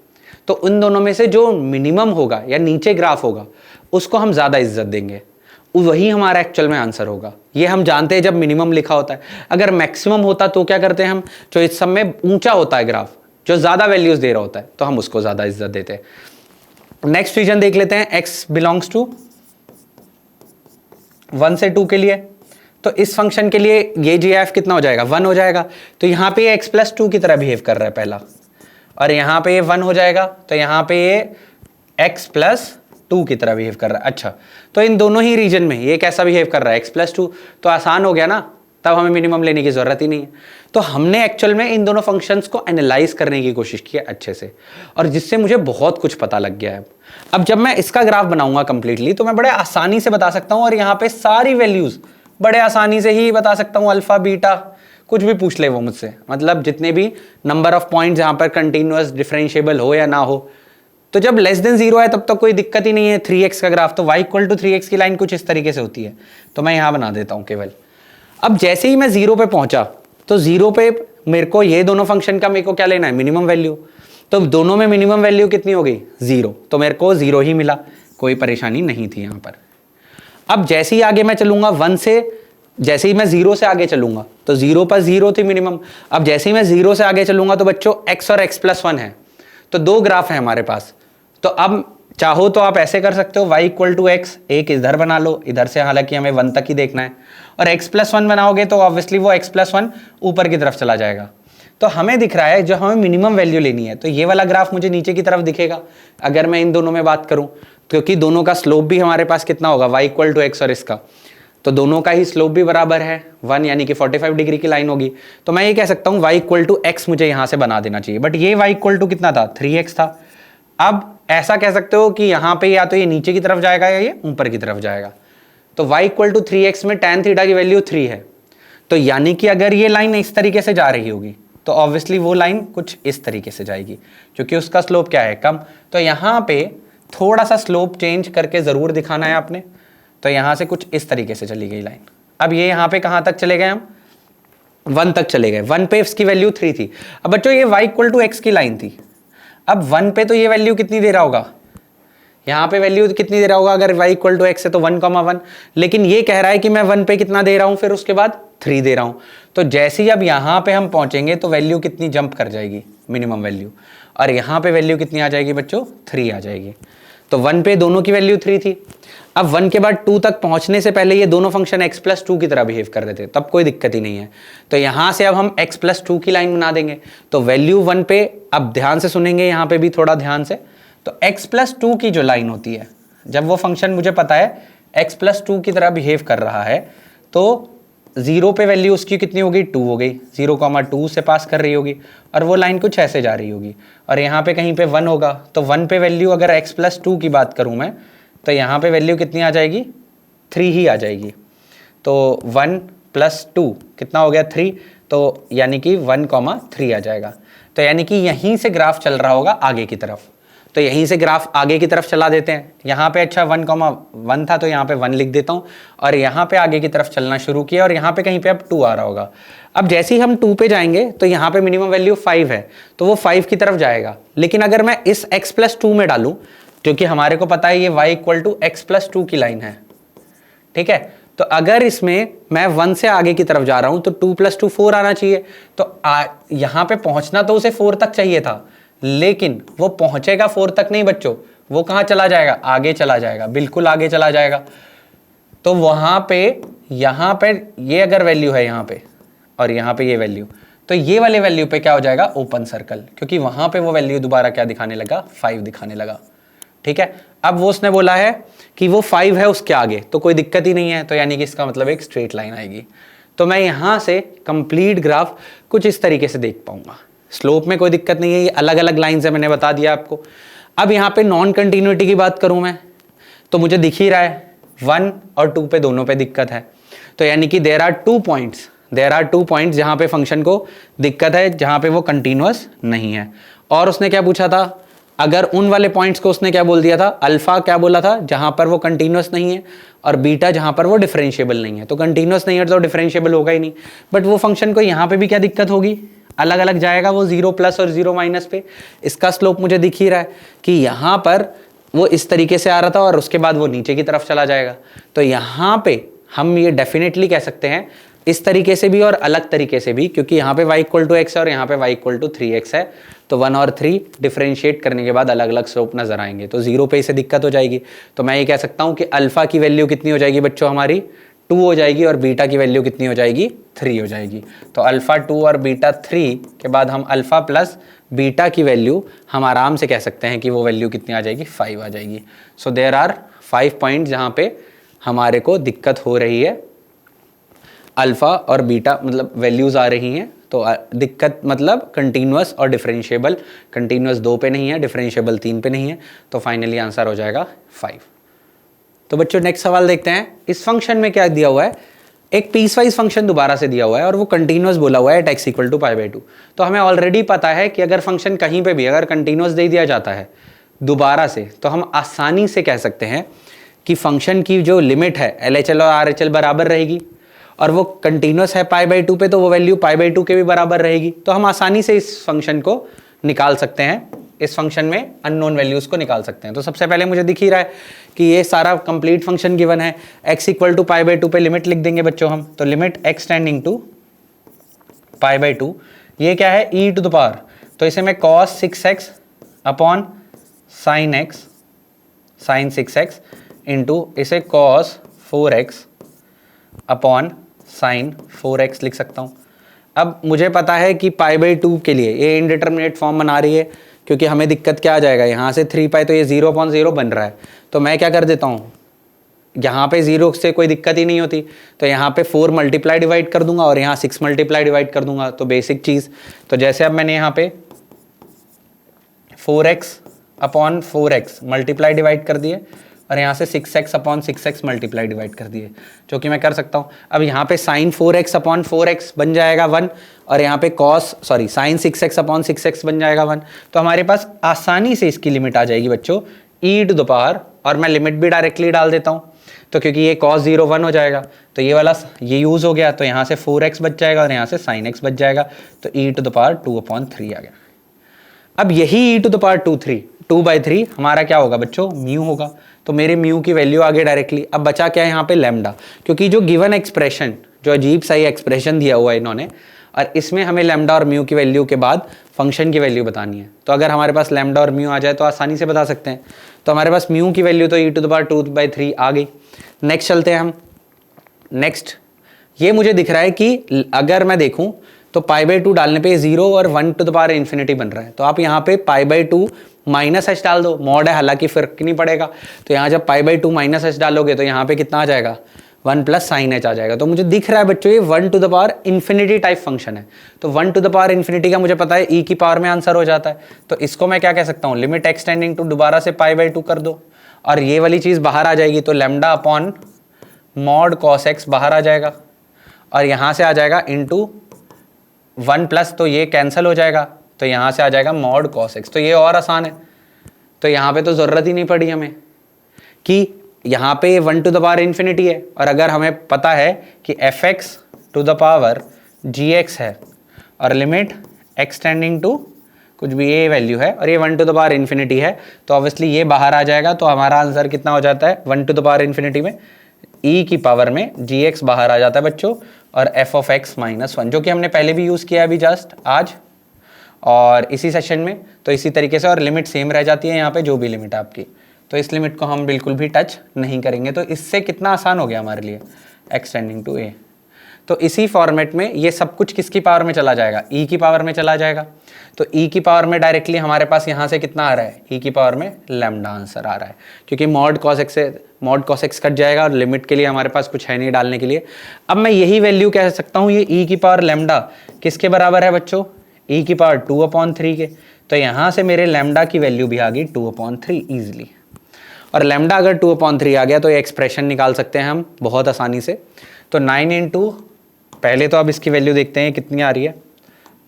तो उन दोनों में से जो मिनिमम होगा या नीचे ग्राफ होगा उसको हम ज़्यादा इज्जत देंगे, वही हमारा एक्चुअल में आंसर होगा। ये हम जानते हैं जब मिनिमम लिखा होता है। अगर मैक्सिमम होता तो क्या करते हैं हम, जो इस सब में ऊंचा होता है ग्राफ, जो ज़्यादा वैल्यूज़ दे रहा होता है, तो हम उसको ज़्यादा इज्जत देते हैं। नेक्स्ट रीजन देख लेते हैं x बिलोंग्स टू 1 से 2 के लिए। तो इस फंक्शन के लिए ये GIF कितना हो जाएगा 1 हो जाएगा। तो यहाँ पे ये x + 2 की तरह बिहेव कर रहा है पहला, और यहाँ पे ये 1 हो जाएगा, तो यहाँ पे ये x + 2 की तरह बिहेव कर रहा है। अच्छा, तो इन दोनों ही रीजन में ये कैसा बिहेव कर रहा है x + 2, तो आसान हो गया ना, तब हमें मिनिमम लेने की ज़रूरत ही नहीं है। तो हमने एक्चुअल में इन दोनों फंक्शंस को एनालाइज करने की कोशिश की है अच्छे से, और जिससे मुझे बहुत कुछ पता लग गया है। अब जब मैं इसका ग्राफ बनाऊंगा कंप्लीटली तो मैं बड़े आसानी से बता सकता हूँ, और यहाँ पे सारी वैल्यूज़ बड़े आसानी से ही बता सकता हूँ, अल्फ़ा बीटा कुछ भी पूछ ले वो मुझसे, मतलब जितने भी नंबर ऑफ पॉइंट्स यहाँ पर कंटिन्यूअस डिफरेंशिएबल हो या ना हो। तो जब लेस देन 0 है तब तक कोई दिक्कत ही नहीं है। 3x का ग्राफ, तो y = 3x की लाइन कुछ इस तरीके से होती है, तो मैं यहाँ बना देता हूँ केवल। अब जैसे ही मैं 0 पे पहुंचा तो 0 पे मेरे को ये दोनों फंक्शन का मेरे को क्या लेना है मिनिमम वैल्यू। तो दोनों में मिनिमम वैल्यू कितनी हो गई 0, तो मेरे को 0 ही मिला, कोई परेशानी नहीं थी यहाँ पर। अब जैसे ही आगे मैं चलूंगा 1 से, जैसे ही मैं 0 से आगे चलूंगा तो 0 पर 0 थी मिनिमम। अब जैसे ही मैं 0 से आगे चलूंगा तो बच्चों x और x + 1 है, तो 2 ग्राफ है हमारे पास। तो अब चाहो तो आप ऐसे कर सकते हो y = x, एक इधर बना लो, इधर से हालांकि हमें 1 तक ही देखना है, और x + 1 बनाओगे तो ऑब्वियसली वो x + 1 ऊपर की तरफ चला जाएगा। तो हमें दिख रहा है जो हमें मिनिमम वैल्यू लेनी है, तो ये वाला ग्राफ मुझे नीचे की तरफ दिखेगा अगर मैं इन दोनों में बात करूं, क्योंकि दोनों का स्लोप भी हमारे पास कितना होगा y = x और इसका तो दोनों का ही स्लोप भी बराबर है 1, यानी कि 45 डिग्री की लाइन होगी। तो मैं ये कह सकता हूँ y इक्वल टू एक्स मुझे यहाँ से बना देना चाहिए, बट ये y इक्वल टू कितना था, 3x था। अब ऐसा कह सकते हो कि यहाँ पे या तो ये नीचे की तरफ जाएगा या ये ऊपर की तरफ जाएगा। तो y इक्वल टू 3x में tan थीटा की वैल्यू 3 है, तो यानी कि अगर ये लाइन इस तरीके से जा रही होगी तो ऑब्वियसली वो लाइन कुछ इस तरीके से जाएगी, क्योंकि उसका स्लोप क्या है, कम। तो यहाँ पे थोड़ा सा स्लोप चेंज करके ज़रूर दिखाना है आपने। तो यहाँ से कुछ इस तरीके से चली गई लाइन। अब ये यहाँ पे कहाँ तक चले गए हम, 1 तक चले गए। 1 पे इसकी वैल्यू 3 थी। अब बच्चों ये y इक्वल टू एक्स की लाइन थी। अब 1 पे तो ये वैल्यू कितनी दे रहा होगा, यहाँ पे वैल्यू कितनी दे रहा होगा, अगर y इक्वल टू एक्स है तो 1,1, लेकिन ये कह रहा है कि मैं 1 पे कितना दे रहा हूँ, फिर उसके बाद 3 दे रहा हूँ। तो जैसे ही अब यहाँ पे हम पहुँचेंगे तो वैल्यू कितनी जंप कर जाएगी, मिनिमम वैल्यू, और यहाँ पे वैल्यू कितनी आ जाएगी बच्चों, 3 आ जाएगी। तो 1 पे दोनों की वैल्यू 3 थी। अब 1 के बाद 2 तक पहुंचने से पहले ये दोनों फंक्शन x प्लस 2 की तरह बिहेव कर रहे थे, तब कोई दिक्कत ही नहीं है। तो यहाँ से अब हम x प्लस 2 की लाइन बना देंगे। तो वैल्यू 1 पे, अब ध्यान से सुनेंगे यहाँ पे भी थोड़ा ध्यान से, तो x प्लस 2 की जो लाइन होती है, जब वो फंक्शन मुझे पता है x प्लस 2 की तरह बिहेव कर रहा है, तो 0 पे वैल्यू उसकी कितनी हो गई, 2 हो गई, 0,2 से पास कर रही होगी, और वो लाइन कुछ ऐसे जा रही होगी, और यहाँ पे कहीं पे 1 होगा। तो 1 पे वैल्यू अगर x प्लस 2 की बात करूँ मैं, तो यहाँ पे वैल्यू कितनी आ जाएगी, 3 ही आ जाएगी। तो 1 प्लस 2 कितना हो गया, 3, तो यानी कि 1,3 आ जाएगा। तो यानी कि यहीं से ग्राफ चल रहा होगा आगे की तरफ। तो यहीं से ग्राफ आगे की तरफ चला देते हैं। यहाँ पे अच्छा 1,1 था, तो यहाँ पे 1 लिख देता हूँ, और यहाँ पे आगे की तरफ चलना शुरू किया, और यहाँ पे कहीं पे अब 2 आ रहा होगा। अब जैसे ही हम 2 पे जाएंगे तो यहाँ पे मिनिमम वैल्यू 5 है, तो वो 5 की तरफ जाएगा। लेकिन अगर मैं इस x प्लस 2 में डालूँ, क्योंकि हमारे को पता है ये y equal to X plus 2 की लाइन है, ठीक है, तो अगर इसमें मैं 1 से आगे की तरफ जा रहा हूँ तो 2 प्लस 2 4 आना चाहिए। तो यहाँ पे पहुँचना तो उसे 4 तक चाहिए था, लेकिन वो पहुंचेगा 4 तक नहीं बच्चों, वो कहाँ चला जाएगा, आगे चला जाएगा, बिल्कुल आगे चला जाएगा। तो वहाँ पे, यहाँ पे ये अगर वैल्यू है यहाँ पे, और यहाँ पे ये वैल्यू, तो ये वाले वैल्यू पे क्या हो जाएगा, ओपन सर्कल, क्योंकि वहाँ पे वो वैल्यू दोबारा क्या दिखाने लगा, 5 दिखाने लगा। ठीक है, अब वो उसने बोला है कि वो 5 है उसके आगे, तो कोई दिक्कत ही नहीं है, तो यानी कि इसका मतलब एक स्ट्रेट लाइन आएगी। तो मैं यहाँ से कंप्लीट ग्राफ कुछ इस तरीके से देख पाऊंगा। स्लोप में कोई दिक्कत नहीं है, ये अलग अलग लाइन से मैंने बता दिया आपको। अब यहाँ पे नॉन कंटिन्यूटी की बात करूँ मैं, तो मुझे दिख ही रहा है 1 और 2 पे दोनों पे दिक्कत है। तो यानी कि देयर आर टू पॉइंट्स जहाँ पे फंक्शन को दिक्कत है, जहाँ पे वो कंटिन्यूअस नहीं है। और उसने क्या पूछा था, अगर उन वाले पॉइंट्स को उसने क्या बोल दिया था, अल्फा क्या बोला था, जहाँ पर वो कंटिन्यूअस नहीं है, और बीटा जहाँ पर वो डिफरेंशिएबल नहीं है। तो कंटिन्यूअस नहीं है तो डिफरेंशिएबल होगा ही नहीं। बट वो फंक्शन को यहाँ पे भी क्या दिक्कत होगी, अलग अलग जाएगा वो 0 प्लस और 0 माइनस पे। इसका स्लोप मुझे दिख ही रहा है कि यहाँ पर वो इस तरीके से आ रहा था और उसके बाद वो नीचे की तरफ चला जाएगा। तो यहाँ पे हम ये डेफिनेटली कह सकते हैं, इस तरीके से भी और अलग तरीके से भी, क्योंकि यहाँ पे y इक्वल टू एक्स है और यहाँ पे y इक्वल टू 3x है, तो 1 और 3 डिफरेंशिएट करने के बाद अलग अलग स्लोप नजर आएंगे। तो 0 पे इसे दिक्कत हो जाएगी। तो मैं ये कह सकता हूँ कि अल्फा की वैल्यू कितनी हो जाएगी बच्चों, हमारी 2 हो जाएगी, और बीटा की वैल्यू कितनी हो जाएगी, 3 हो जाएगी। तो अल्फा 2 और बीटा 3 के बाद हम अल्फा प्लस बीटा की वैल्यू हम आराम से कह सकते हैं कि वो वैल्यू कितनी आ जाएगी, 5 आ जाएगी। सो देयर आर 5 पॉइंट जहाँ पे हमारे को दिक्कत हो रही है, अल्फा और बीटा मतलब वैल्यूज आ रही हैं। तो दिक्कत मतलब कंटिन्यूअस और डिफरेंशिएबल, कंटिन्यूअस 2 पे नहीं है, डिफरेंशिएबल 3 पे नहीं है। तो फाइनली आंसर हो जाएगा 5। तो बच्चों नेक्स्ट सवाल देखते हैं। इस फंक्शन में क्या दिया हुआ है, एक पीसवाइज फंक्शन दोबारा से दिया हुआ है और वो कंटिन्यूअस बोला हुआ है एट x इक्वल टू π/2। तो हमें ऑलरेडी पता है कि अगर फंक्शन कहीं पे भी अगर कंटिन्यूअस दे दिया जाता है दोबारा से, तो हम आसानी से कह सकते हैं कि फंक्शन की जो लिमिट है LHL और RHL बराबर रहेगी, और वो कंटिन्यूअस है π/2 पे, तो वो वैल्यू π/2 के भी बराबर रहेगी। तो हम आसानी से इस फंक्शन को निकाल सकते हैं, इस फंक्शन में अननोन वैल्यूज को निकाल सकते हैं। तो सबसे पहले मुझे दिख ही रहा है कि ये सारा कंप्लीट फंक्शन गिवन है। x इक्वल टू π/2 पे लिमिट लिख देंगे बच्चों हम, तो लिमिट x टेंडिंग टू π/2, ये क्या है e टू द पावर, तो इसे मैं cos 6x upon sin x sin 6x into इसे cos 4x upon sin 4x लिख सकता हूँ। अब मुझे पता है कि π/2 के लिए ये इनडिटरमिनेट फॉर्म बना रही है, क्योंकि हमें दिक्कत क्या आ जाएगा, यहाँ से 3π तो ये 0/0 बन रहा है। तो मैं क्या कर देता हूँ, यहाँ पे 0 से कोई दिक्कत ही नहीं होती, तो यहाँ पे 4 मल्टीप्लाई डिवाइड कर दूंगा और यहाँ 6 मल्टीप्लाई डिवाइड कर दूंगा, तो बेसिक चीज़। तो जैसे अब मैंने यहाँ पे 4x upon 4x multiply divide कर दिए और यहाँ से 6x upon 6x multiply divide कर दिए, जो कि मैं कर सकता हूँ। अब यहाँ पे साइन 4x अपॉन 4x बन जाएगा 1 और यहाँ पे साइन 6x अपॉन 6x बन जाएगा 1। तो हमारे पास आसानी से इसकी लिमिट आ जाएगी बच्चों e टू द पावर, और मैं लिमिट भी डायरेक्टली डाल देता हूँ, तो क्योंकि ये cos 0 1 हो जाएगा, तो ये वाला ये यूज़ हो गया, तो यहाँ से 4x बच जाएगा और यहाँ से sin x बच जाएगा, तो e टू द पावर 2/3 आ गया। अब यही e टू द पावर 2/3 हमारा क्या होगा बच्चों, म्यू होगा, तो मेरे म्यू की वैल्यू आ गई डायरेक्टली। अब बचा क्या है यहाँ पे, लैम्डा, क्योंकि जो गिवन एक्सप्रेशन, जो अजीब सा ही एक्सप्रेशन दिया हुआ है इन्होंने, और इसमें हमें लैम्डा और म्यू की वैल्यू के बाद फंक्शन की वैल्यू बतानी है। तो अगर हमारे पास लैम्डा और म्यू आ जाए तो आसानी से बता सकते हैं। तो हमारे पास म्यू की वैल्यू तो e टू द पावर 2/3 आ गई। नेक्स्ट चलते हैं हम। नेक्स्ट ये मुझे दिख रहा है कि अगर मैं देखूं तो π/2 डालने पे 0 और 1 टू द पावर इन्फिनिटी बन रहा है, तो आप यहाँ पे π/2 माइनस h डाल दो, मॉड है हालांकि फर्क नहीं पड़ेगा। तो यहाँ जब π/2 माइनस h डालोगे तो यहाँ पे कितना आ जाएगा, 1 प्लस साइन h आ जाएगा। तो मुझे दिख रहा है बच्चों ये 1 to the power infinity type function है, तो 1 टू द पावर इन्फिनिटी का मुझे पता है e की पावर में आंसर हो जाता है। तो इसको मैं क्या कह सकता हूँ, लिमिट एक्सटेंडिंग टू दोबारा से π/2 कर दो और ये वाली चीज़ बाहर आ जाएगी, तो lambda upon mod cos x बाहर आ जाएगा और यहाँ से आ जाएगा इंटू 1 प्लस, तो ये कैंसिल हो जाएगा, तो यहाँ से आ जाएगा मॉड cos x। तो ये और आसान है, तो यहाँ पे तो ज़रूरत ही नहीं पड़ी हमें कि यहाँ पे 1 टू द पावर इन्फिनिटी है, और अगर हमें पता है कि fx to the power gx है और लिमिट एक्सटेंडिंग टू कुछ भी ये वैल्यू है और ये 1 टू द पावर इन्फिनिटी है, तो ऑब्वियसली ये बाहर आ जाएगा। तो हमारा आंसर कितना हो जाता है, 1 टू द पावर इन्फिनिटी में e की पावर में gx बाहर आ जाता है बच्चों, और f ऑफ x माइनस 1, जो कि हमने पहले भी यूज़ किया है अभी जस्ट आज और इसी सेशन में। तो इसी तरीके से, और लिमिट सेम रह जाती है यहाँ पे, जो भी लिमिट है आपकी, तो इस लिमिट को हम बिल्कुल भी टच नहीं करेंगे। तो इससे कितना आसान हो गया हमारे लिए, एक्सटेंडिंग टू a। तो इसी फॉर्मेट में ये सब कुछ किसकी पावर में चला जाएगा, e की पावर में चला जाएगा। तो e की पावर में डायरेक्टली हमारे पास यहाँ से कितना आ रहा है, e की पावर में लैम्डा आंसर आ रहा है, क्योंकि मॉड cos x से मॉड cos x कट जाएगा और लिमिट के लिए हमारे पास कुछ है नहीं डालने के लिए। अब मैं यही वैल्यू कह सकता हूँ, ये e की पावर लैम्डा किसके बराबर है बच्चों, e की पावर 2/3 के। तो यहाँ से मेरे लैम्डा की वैल्यू भी आ गई 2/3 ईजिली, और लैम्डा अगर 2/3 आ गया तो ये एक्सप्रेशन निकाल सकते हैं हम बहुत आसानी से। तो 9 इंटू, पहले तो अब इसकी वैल्यू देखते हैं कितनी आ रही है,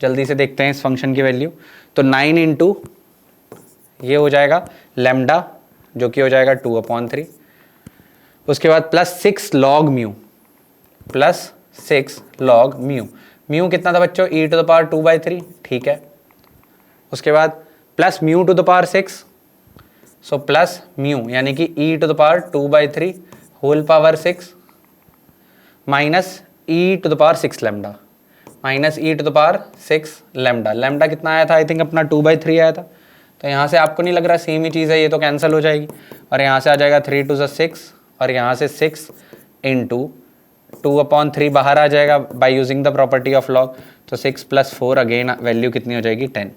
जल्दी से देखते हैं इस फंक्शन की वैल्यू। तो 9 इंटू ये हो जाएगा लैम्डा, जो कि हो जाएगा 2/3, उसके बाद plus 6 log mu, plus 6 log mu. Mu कितना था बच्चों, e टू द पावर 2/3, ठीक है। उसके बाद plus mu to the power 6, so plus mu यानी कि e to the power 2/3 whole power 6 minus e to the power 6 lambda, minus e to the power 6 lambda. Lambda कितना आया था, I think अपना 2/3 आया था। तो यहाँ से आपको नहीं लग रहा सेम ही चीज़ है, ये तो कैंसिल हो जाएगी और यहाँ से आ जाएगा 3 2 6 और यहाँ से 6 इंटू 2/3 बाहर आ जाएगा bye using the property of log. तो 6 + 4 अगेन वैल्यू कितनी हो जाएगी, 10।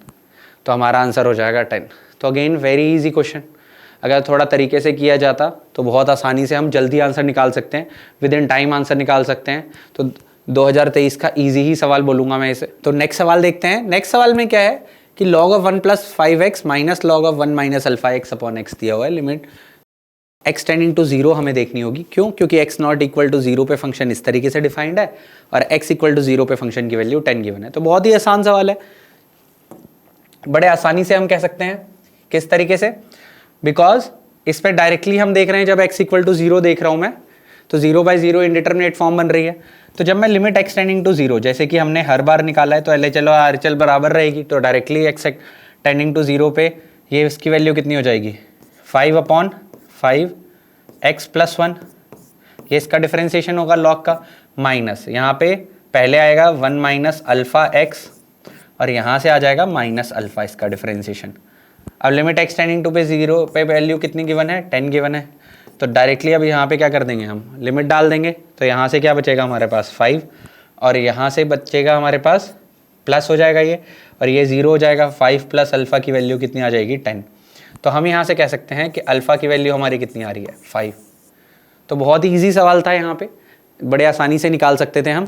तो हमारा आंसर हो जाएगा 10। तो अगेन वेरी इजी क्वेश्चन, अगर थोड़ा तरीके से किया जाता तो बहुत आसानी से हम जल्दी आंसर निकाल सकते हैं, विद इन टाइम आंसर निकाल सकते हैं। तो 2023 का इजी ही सवाल बोलूँगा मैं इसे। तो नेक्स्ट सवाल देखते हैं। नेक्स्ट सवाल में क्या है कि log of 1 + 5x minus log of 1 - alpha x upon x दिया हुआ है, लिमिट एक्सटेंडिंग टू 0 हमें देखनी होगी। क्यों, क्योंकि x नॉट इक्वल टू 0 पे फंक्शन इस तरीके से डिफाइंड है और x इक्वल टू 0 पे फंक्शन की वैल्यू 10 गिवन है। तो बहुत ही आसान सवाल है, बड़े आसानी से हम कह सकते हैं। किस तरीके से, बिकॉज इस पर डायरेक्टली हम देख रहे हैं, जब x इक्वल टू 0 देख रहा हूँ मैं, तो 0/0 इंडिटरमिनेट फॉर्म बन रही है। तो जब मैं लिमिट एक्सटेंडिंग टू 0, जैसे कि हमने हर बार निकाला है, तो LHL और RHL बराबर रहेगी, तो डायरेक्टली एक्सटेंडिंग टू 0 पे ये इसकी वैल्यू कितनी हो जाएगी, 5/5 x + 1। ये इसका डिफरेंशिएशन होगा लॉग का, माइनस यहाँ पे पहले आएगा 1 - अल्फा x और यहाँ से आ जाएगा माइनस अल्फा, इसका डिफरेंशिएशन। अब लिमिट एक्सटेंडिंग टू पे 0 पे वैल्यू कितनी गिवन है, 10 गिवन है। तो डायरेक्टली अब यहाँ पे क्या कर देंगे, हम लिमिट डाल देंगे। तो यहाँ से क्या बचेगा हमारे पास 5 और यहाँ से बचेगा हमारे पास प्लस हो जाएगा ये, और ये 0 हो जाएगा। 5 + अल्फ़ा की वैल्यू कितनी आ जाएगी, 10। तो हम यहाँ से कह सकते हैं कि अल्फ़ा की वैल्यू हमारी कितनी आ रही है, 5। तो बहुत ही ईजी सवाल था यहाँ पे, बड़े आसानी से निकाल सकते थे हम।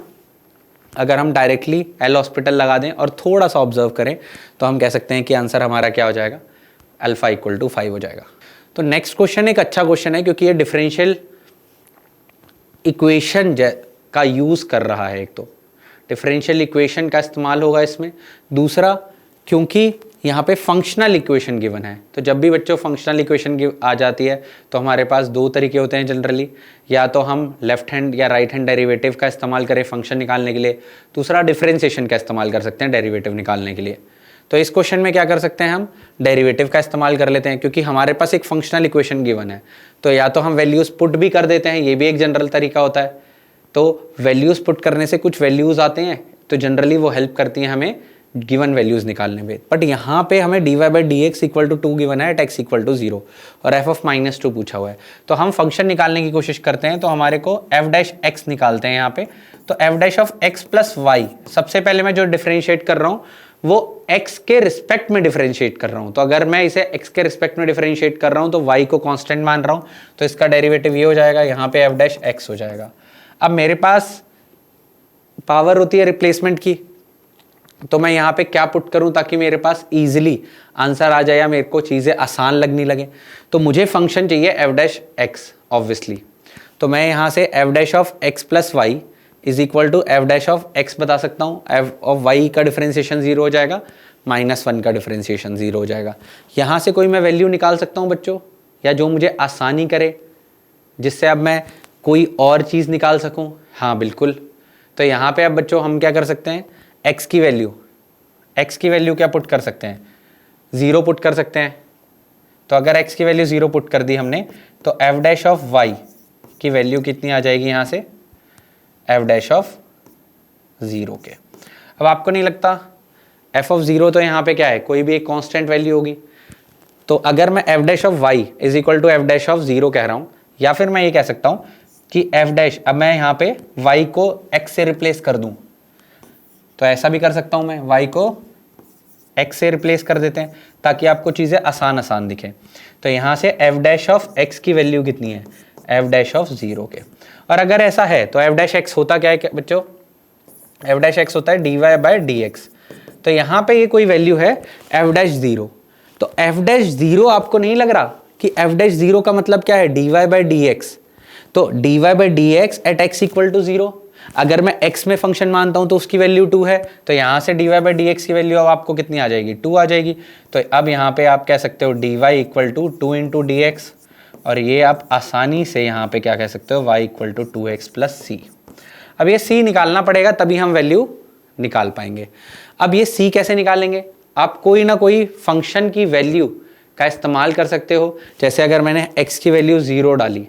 अगर हम डायरेक्टली एल हॉस्पिटल लगा दें और थोड़ा सा ऑब्जर्व करें तो हम कह सकते हैं कि आंसर हमारा क्या हो जाएगा, अल्फा इक्वल टू 5 हो जाएगा। तो नेक्स्ट क्वेश्चन एक अच्छा क्वेश्चन है क्योंकि ये डिफरेंशियल इक्वेशन का यूज़ कर रहा है। एक तो डिफरेंशियल इक्वेशन का इस्तेमाल होगा इसमें, दूसरा क्योंकि यहाँ पे फंक्शनल इक्वेशन गिवन है। तो जब भी बच्चों फंक्शनल इक्वेशन आ जाती है तो हमारे पास दो तरीके होते हैं जनरली, या तो हम लेफ्ट हैंड या राइट हैंड डेरिवेटिव का इस्तेमाल करें फंक्शन निकालने के लिए, दूसरा डिफरेंशिएशन का इस्तेमाल कर सकते हैं डेरिवेटिव निकालने के लिए। तो इस क्वेश्चन में क्या कर सकते हैं, हम डेरिवेटिव का इस्तेमाल कर लेते हैं क्योंकि हमारे पास एक फंक्शनल इक्वेशन गिवन है। तो या तो हम वैल्यूज़ पुट भी कर देते हैं, ये भी एक जनरल तरीका होता है। तो वैल्यूज़ पुट करने से कुछ वैल्यूज़ आते हैं तो जनरली वो हेल्प करती हैं हमें गिवन वैल्यूज़ निकालने में। बट यहाँ पे हमें dy/dx इक्वल टू 2 गिवन है, x इक्वल टू 0 और f ऑफ -2 पूछा हुआ है। तो हम फंक्शन निकालने की कोशिश करते हैं, तो हमारे को f' निकालते हैं यहाँ पे। तो f' of x plus Y, सबसे पहले मैं जो डिफरेंशिएट कर रहा हूँ वो x के रिस्पेक्ट में डिफरेंशिएट कर रहा हूँ। तो अगर मैं इसे x के रिस्पेक्ट में डिफरेंशिएट कर रहा हूँ तो y को कांस्टेंट मान रहा हूँ, तो इसका डेरिवेटिव ये हो जाएगा, यहाँ पे f' हो जाएगा। अब मेरे पास पावर होती है रिप्लेसमेंट की, तो मैं यहाँ पे क्या पुट करूँ ताकि मेरे पास इजीली आंसर आ जाए या मेरे को चीज़ें आसान लगने लगे। तो मुझे फंक्शन चाहिए f' ऑब्वियसली। तो मैं यहाँ से f' of x plus Y is equal to f' of x बता सकता हूँ। f ऑफ y का डिफरेंशिएशन 0 हो जाएगा, -1 का डिफरेंशिएशन 0 हो जाएगा। यहाँ से कोई मैं वैल्यू निकाल सकता हूँ बच्चों, या जो मुझे आसानी करे, जिससे अब मैं कोई और चीज़ निकाल सकूँ। हाँ बिल्कुल। तो यहाँ पे अब बच्चों हम क्या कर सकते हैं, x की वैल्यू क्या पुट कर सकते हैं, 0 पुट कर सकते हैं। तो अगर x की वैल्यू 0 पुट कर दी हमने तो f' ऑफ y की वैल्यू कितनी आ जाएगी यहाँ से, f' ऑफ 0 के। अब आपको नहीं लगता f ऑफ 0 तो यहाँ पे क्या है, कोई भी एक कांस्टेंट वैल्यू होगी। तो अगर मैं f' of y is equal to f' of 0 कह रहा हूँ, या फिर मैं ये कह सकता हूँ कि f', अब मैं यहाँ पे y को x से रिप्लेस कर दूँ, तो ऐसा भी कर सकता हूं मैं, y को x से रिप्लेस कर देते हैं ताकि आपको चीज़ें आसान दिखें। तो यहाँ से f' ऑफ x की वैल्यू कितनी है, f' ऑफ 0 के। और अगर ऐसा है तो f' होता क्या है बच्चों, f' होता है dy/dx। तो यहाँ पे ये कोई वैल्यू है f'0। तो f'0 आपको नहीं लग रहा कि f'0 का मतलब क्या है, dy/dx। तो dy/dx eight x equal to 0। अगर मैं x में फंक्शन मानता हूं तो उसकी वैल्यू 2 है, तो यहां से dy/dx की वैल्यू अब आपको कितनी आ जाएगी, 2 आ जाएगी। तो अब यहां पे आप कह सकते हो dy equal to 2 into dx, और ये आप आसानी से यहां पे क्या कह सकते हो, y equal to 2x plus c। अब ये c निकालना पड़ेगा तभी हम वैल्यू निकाल पाएंगे। अब ये c कैसे निकालेंगे, आप कोई ना कोई फंक्शन की वैल्यू का इस्तेमाल कर सकते हो। जैसे अगर मैंने x की वैल्यू 0 डाली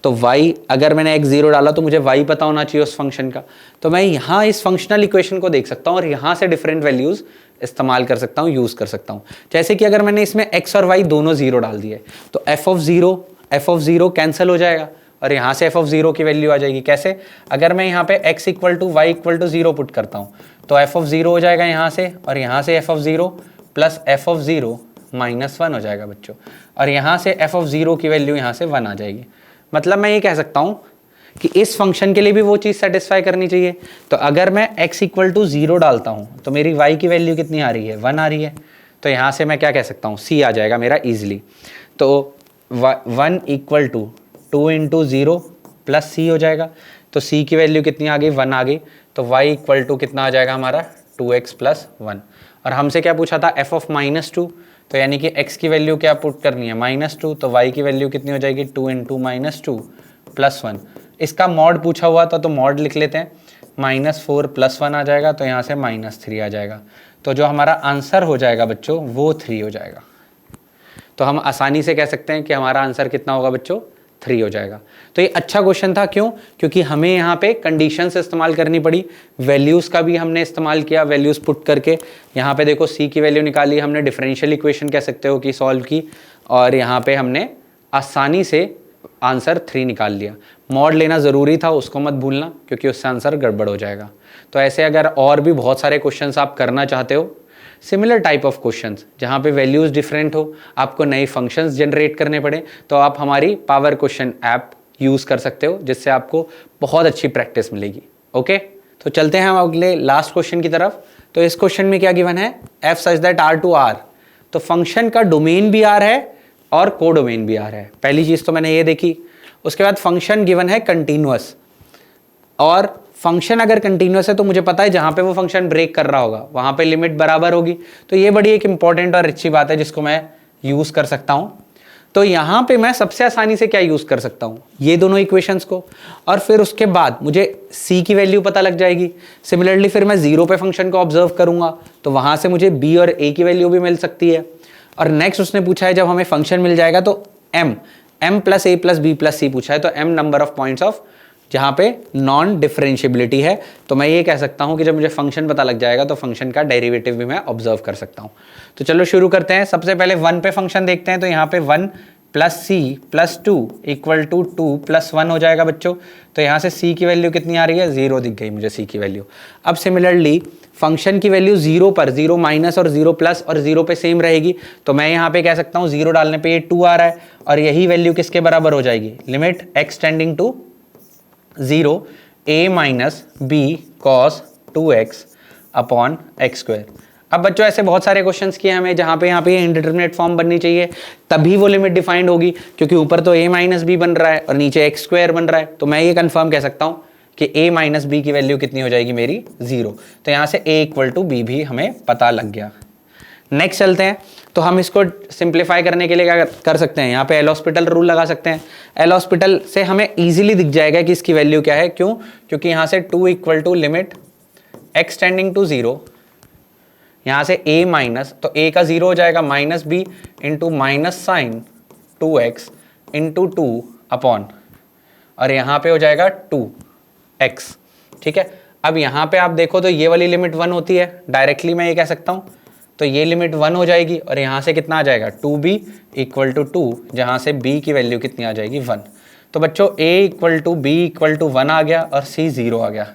तो y, अगर मैंने x 0 डाला तो मुझे y पता होना चाहिए उस फंक्शन का। तो मैं यहाँ इस फंक्शनल इक्वेशन को देख सकता हूँ और यहाँ से डिफरेंट वैल्यूज़ इस्तेमाल कर सकता हूँ, यूज़ कर सकता हूँ। जैसे कि अगर मैंने इसमें x और y दोनों 0 डाल दिए तो f ऑफ 0 कैंसिल हो जाएगा और यहाँ से f ऑफ 0 की वैल्यू आ जाएगी। कैसे, अगर मैं यहाँ पे x equal to Y equal to 0 put करता हूँ तो f ऑफ 0 हो जाएगा यहाँ से, और यहाँ से f of 0 plus f of 0 -1 हो जाएगा बच्चों, और यहाँ से f ऑफ 0 की वैल्यू यहाँ से 1 आ जाएगी। मतलब मैं ये कह सकता हूँ कि इस फंक्शन के लिए भी वो चीज़ सेटिस्फाई करनी चाहिए। तो अगर मैं x इक्वल टू 0 डालता हूँ तो मेरी y की वैल्यू कितनी आ रही है, 1 आ रही है। तो यहाँ से मैं क्या कह सकता हूँ, c आ जाएगा मेरा ईजिली। तो 1 equal to 2 into 0 plus c हो जाएगा। तो c की वैल्यू कितनी आ गई, 1 आ गई। तो y इक्वल टू कितना आ जाएगा हमारा, 2x प्लस 1। और हमसे क्या पूछा था, f ऑफ -2। तो यानी कि x की वैल्यू क्या पुट करनी है, -2। तो y की वैल्यू कितनी हो जाएगी, 2 इंटू -2 प्लस 1। इसका मॉड पूछा हुआ था तो मॉड लिख लेते हैं, -4 प्लस 1 आ जाएगा, तो यहाँ से -3 आ जाएगा। तो जो हमारा आंसर हो जाएगा बच्चों वो 3 हो जाएगा। तो हम आसानी से कह सकते हैं कि हमारा आंसर कितना होगा बच्चों, 3 हो जाएगा। तो ये अच्छा क्वेश्चन था, क्यों, क्योंकि हमें यहाँ पे कंडीशंस इस्तेमाल करनी पड़ी, वैल्यूज़ का भी हमने इस्तेमाल किया, वैल्यूज़ पुट करके यहाँ पे देखो c की वैल्यू निकाली हमने, डिफरेंशियल इक्वेशन कह सकते हो कि सॉल्व की, और यहाँ पे हमने आसानी से आंसर 3 निकाल लिया। मॉड लेना ज़रूरी था, उसको मत भूलना, क्योंकि उससे आंसर गड़बड़ हो जाएगा। तो ऐसे अगर और भी बहुत सारे क्वेश्चंस आप करना चाहते हो, सिमिलर टाइप ऑफ क्वेश्चंस जहाँ पे वैल्यूज़ डिफरेंट हो, आपको नए फंक्शंस जनरेट करने पड़े, तो आप हमारी पावर क्वेश्चन ऐप यूज़ कर सकते हो, जिससे आपको बहुत अच्छी प्रैक्टिस मिलेगी। ओके, तो चलते हैं हम अगले लास्ट क्वेश्चन की तरफ। तो इस क्वेश्चन में क्या गिवन है, F such that R to R, तो फंक्शन का डोमेन भी आर है और कोडोमेन भी आर है। पहली चीज़ तो मैंने ये देखी। उसके बाद फंक्शन गिवन है कंटिन्यूअस, और फंक्शन अगर कंटिन्यूअस है तो मुझे पता है जहाँ पे वो फंक्शन ब्रेक कर रहा होगा वहाँ पे लिमिट बराबर होगी। तो ये बड़ी एक इंपॉर्टेंट और अच्छी बात है जिसको मैं यूज़ कर सकता हूँ। तो यहाँ पे मैं सबसे आसानी से क्या यूज़ कर सकता हूँ, ये दोनों इक्वेशंस को, और फिर उसके बाद मुझे c की वैल्यू पता लग जाएगी। सिमिलरली फिर मैं 0 पे फंक्शन को ऑब्जर्व करूँगा तो वहाँ से मुझे b और a की वैल्यू भी मिल सकती है। और नेक्स्ट उसने पूछा है जब हमें फंक्शन मिल जाएगा तो m plus a plus b plus c पूछा है, तो m number of points of जहाँ पे नॉन डिफरेंशिएबिलिटी है। तो मैं ये कह सकता हूँ कि जब मुझे फंक्शन पता लग जाएगा तो फंक्शन का डेरिवेटिव भी मैं ऑब्जर्व कर सकता हूँ। तो चलो शुरू करते हैं। सबसे पहले 1 पे फंक्शन देखते हैं। तो यहाँ पे 1 plus c plus 2 equal to 2 plus 1 हो जाएगा बच्चों। तो यहाँ से c की वैल्यू कितनी आ रही है, 0 दिख गई मुझे c की वैल्यू। अब सिमिलरली फंक्शन की वैल्यू 0 पर 0 माइनस और 0 प्लस और 0 पे सेम रहेगी। तो मैं यहाँ पे कह सकता हूँ 0 डालने पे ये 2 आ रहा है, और यही वैल्यू किसके बराबर हो जाएगी, limit x tending to 0 a minus B cos 2x upon X square. अब बच्चों ऐसे बहुत सारे क्वेश्चंस किए हमें जहाँ पे यहाँ पे इनडिटरमिनेट फॉर्म बननी चाहिए, तभी वो लिमिट डिफाइंड होगी, क्योंकि ऊपर तो a माइनस बी बन रहा है और नीचे एक्स स्क्वायर बन रहा है। तो मैं ये कंफर्म कह सकता हूँ कि a माइनस बी की वैल्यू कितनी हो जाएगी मेरी, 0। तो यहाँ से a इक्वल टू बी भी हमें पता लग गया। नेक्स्ट चलते हैं। तो हम इसको सिंप्लीफाई करने के लिए क्या कर सकते हैं, यहाँ पे एल हॉस्पिटल रूल लगा सकते हैं। एल हॉस्पिटल से हमें इजीली दिख जाएगा कि इसकी वैल्यू क्या है। क्यों, क्योंकि यहाँ से 2 equal to limit x tending to 0, यहाँ से a माइनस, तो a का 0 हो जाएगा minus b into minus sine 2x into 2 upon, और यहाँ पे हो जाएगा 2x। ठीक है, अब यहाँ पे आप देखो तो ये वाली लिमिट 1 होती है, डायरेक्टली मैं ये कह सकता हूँ। तो ये लिमिट 1 हो जाएगी और यहाँ से कितना आ जाएगा, 2b इक्वल टू 2, जहाँ से b की वैल्यू कितनी आ जाएगी, 1। तो बच्चों a equal to b equal to 1 आ गया और c 0 आ गया।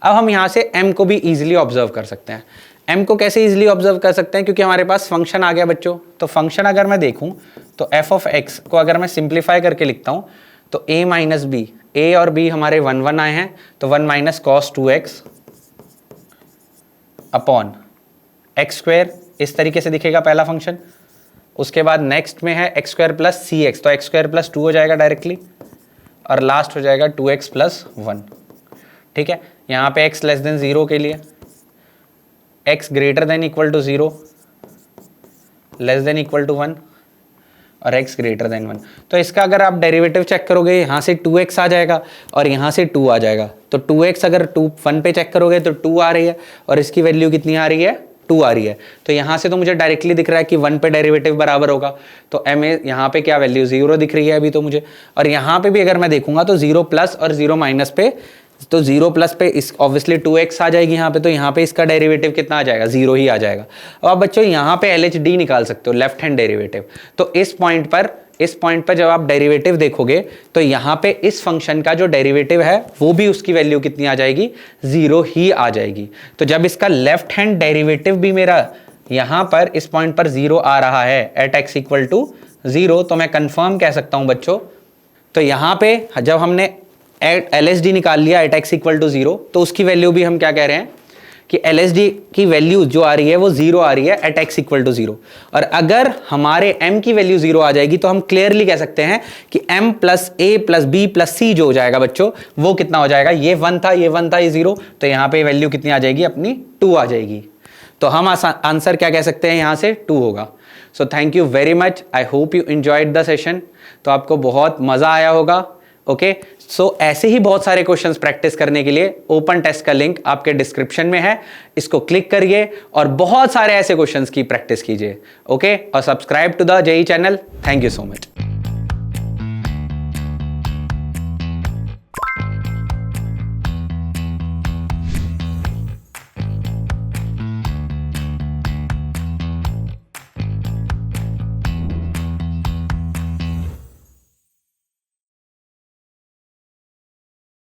अब हम यहाँ से m को भी ईजिली ऑब्जर्व कर सकते हैं। m को कैसे ईजिली ऑब्जर्व कर सकते हैं, क्योंकि हमारे पास फंक्शन आ गया बच्चों। तो फंक्शन अगर मैं देखूँ तो f ऑफ x को अगर मैं सिंप्लीफाई करके लिखता हूँ तो a माइनस b, a और b हमारे 1 1 आए हैं, तो 1 minus cos 2x upon X square, इस तरीके से दिखेगा पहला फंक्शन। उसके बाद नेक्स्ट में है एक्स स्क्वायर प्लस सी एक्स, तो एक्स स्क्वायर प्लस 2 हो जाएगा डायरेक्टली, और लास्ट हो जाएगा 2x प्लस 1। ठीक है, यहाँ पे x लेस देन 0 के लिए x greater than equal to 0, less than equal to 1 और x ग्रेटर देन 1। तो इसका अगर आप डेरिवेटिव चेक करोगे यहाँ से 2x आ जाएगा और यहाँ से 2 आ जाएगा। तो 2x अगर 1 पे चेक करोगे तो 2 आ रही है और इसकी वैल्यू कितनी आ रही है, 2 आ रही है। तो यहाँ से तो मुझे डायरेक्टली दिख रहा है कि 1 पे डेरिवेटिव बराबर होगा। तो m यहाँ पे क्या वैल्यू 0 दिख रही है अभी तो मुझे, और यहाँ पे भी अगर मैं देखूंगा तो 0 प्लस और 0 माइनस पे, तो 0 प्लस पे इस ऑब्वियसली 2x आ जाएगी यहाँ पे, तो यहाँ पे इसका डेरिवेटिव कितना आ जाएगा, 0 ही आ जाएगा। अब आप बच्चों यहाँ पे LHD निकाल सकते हो, लेफ्ट हैंड डेरिवेटिव। तो इस पॉइंट पर जब आप डेरिवेटिव देखोगे तो यहाँ पे इस फंक्शन का जो डेरिवेटिव है वो भी उसकी वैल्यू कितनी आ जाएगी, 0 ही आ जाएगी। तो जब इसका लेफ्ट हैंड डेरिवेटिव भी मेरा यहाँ पर इस पॉइंट पर 0 आ रहा है एट x इक्वल टू 0, तो मैं कंफर्म कह सकता हूँ बच्चों। तो यहाँ पे जब हमने LHD निकाल लिया एट x इक्वल टू 0, तो उसकी वैल्यू भी हम क्या कह रहे हैं कि LHD की वैल्यू जो आ रही है वो 0 आ रही है एट x इक्वल टू 0। और अगर हमारे m की वैल्यू 0 आ जाएगी तो हम क्लियरली कह सकते हैं कि m plus a plus b plus c जो हो जाएगा बच्चों वो कितना हो जाएगा, ये 1 था, ये 1 था, ये 0, तो यहाँ पे वैल्यू कितनी आ जाएगी अपनी, 2 आ जाएगी। तो हम आंसर क्या कह सकते हैं, यहाँ से 2 होगा। So thank you very much, I hope you enjoyed the session. तो आपको बहुत मज़ा आया होगा। ओके, सो ऐसे ही बहुत सारे क्वेश्चंस प्रैक्टिस करने के लिए ओपन टेस्ट का लिंक आपके डिस्क्रिप्शन में है, इसको क्लिक करिए और बहुत सारे ऐसे क्वेश्चंस की प्रैक्टिस कीजिए। ओके, और subscribe to the JEE channel. Thank you so much.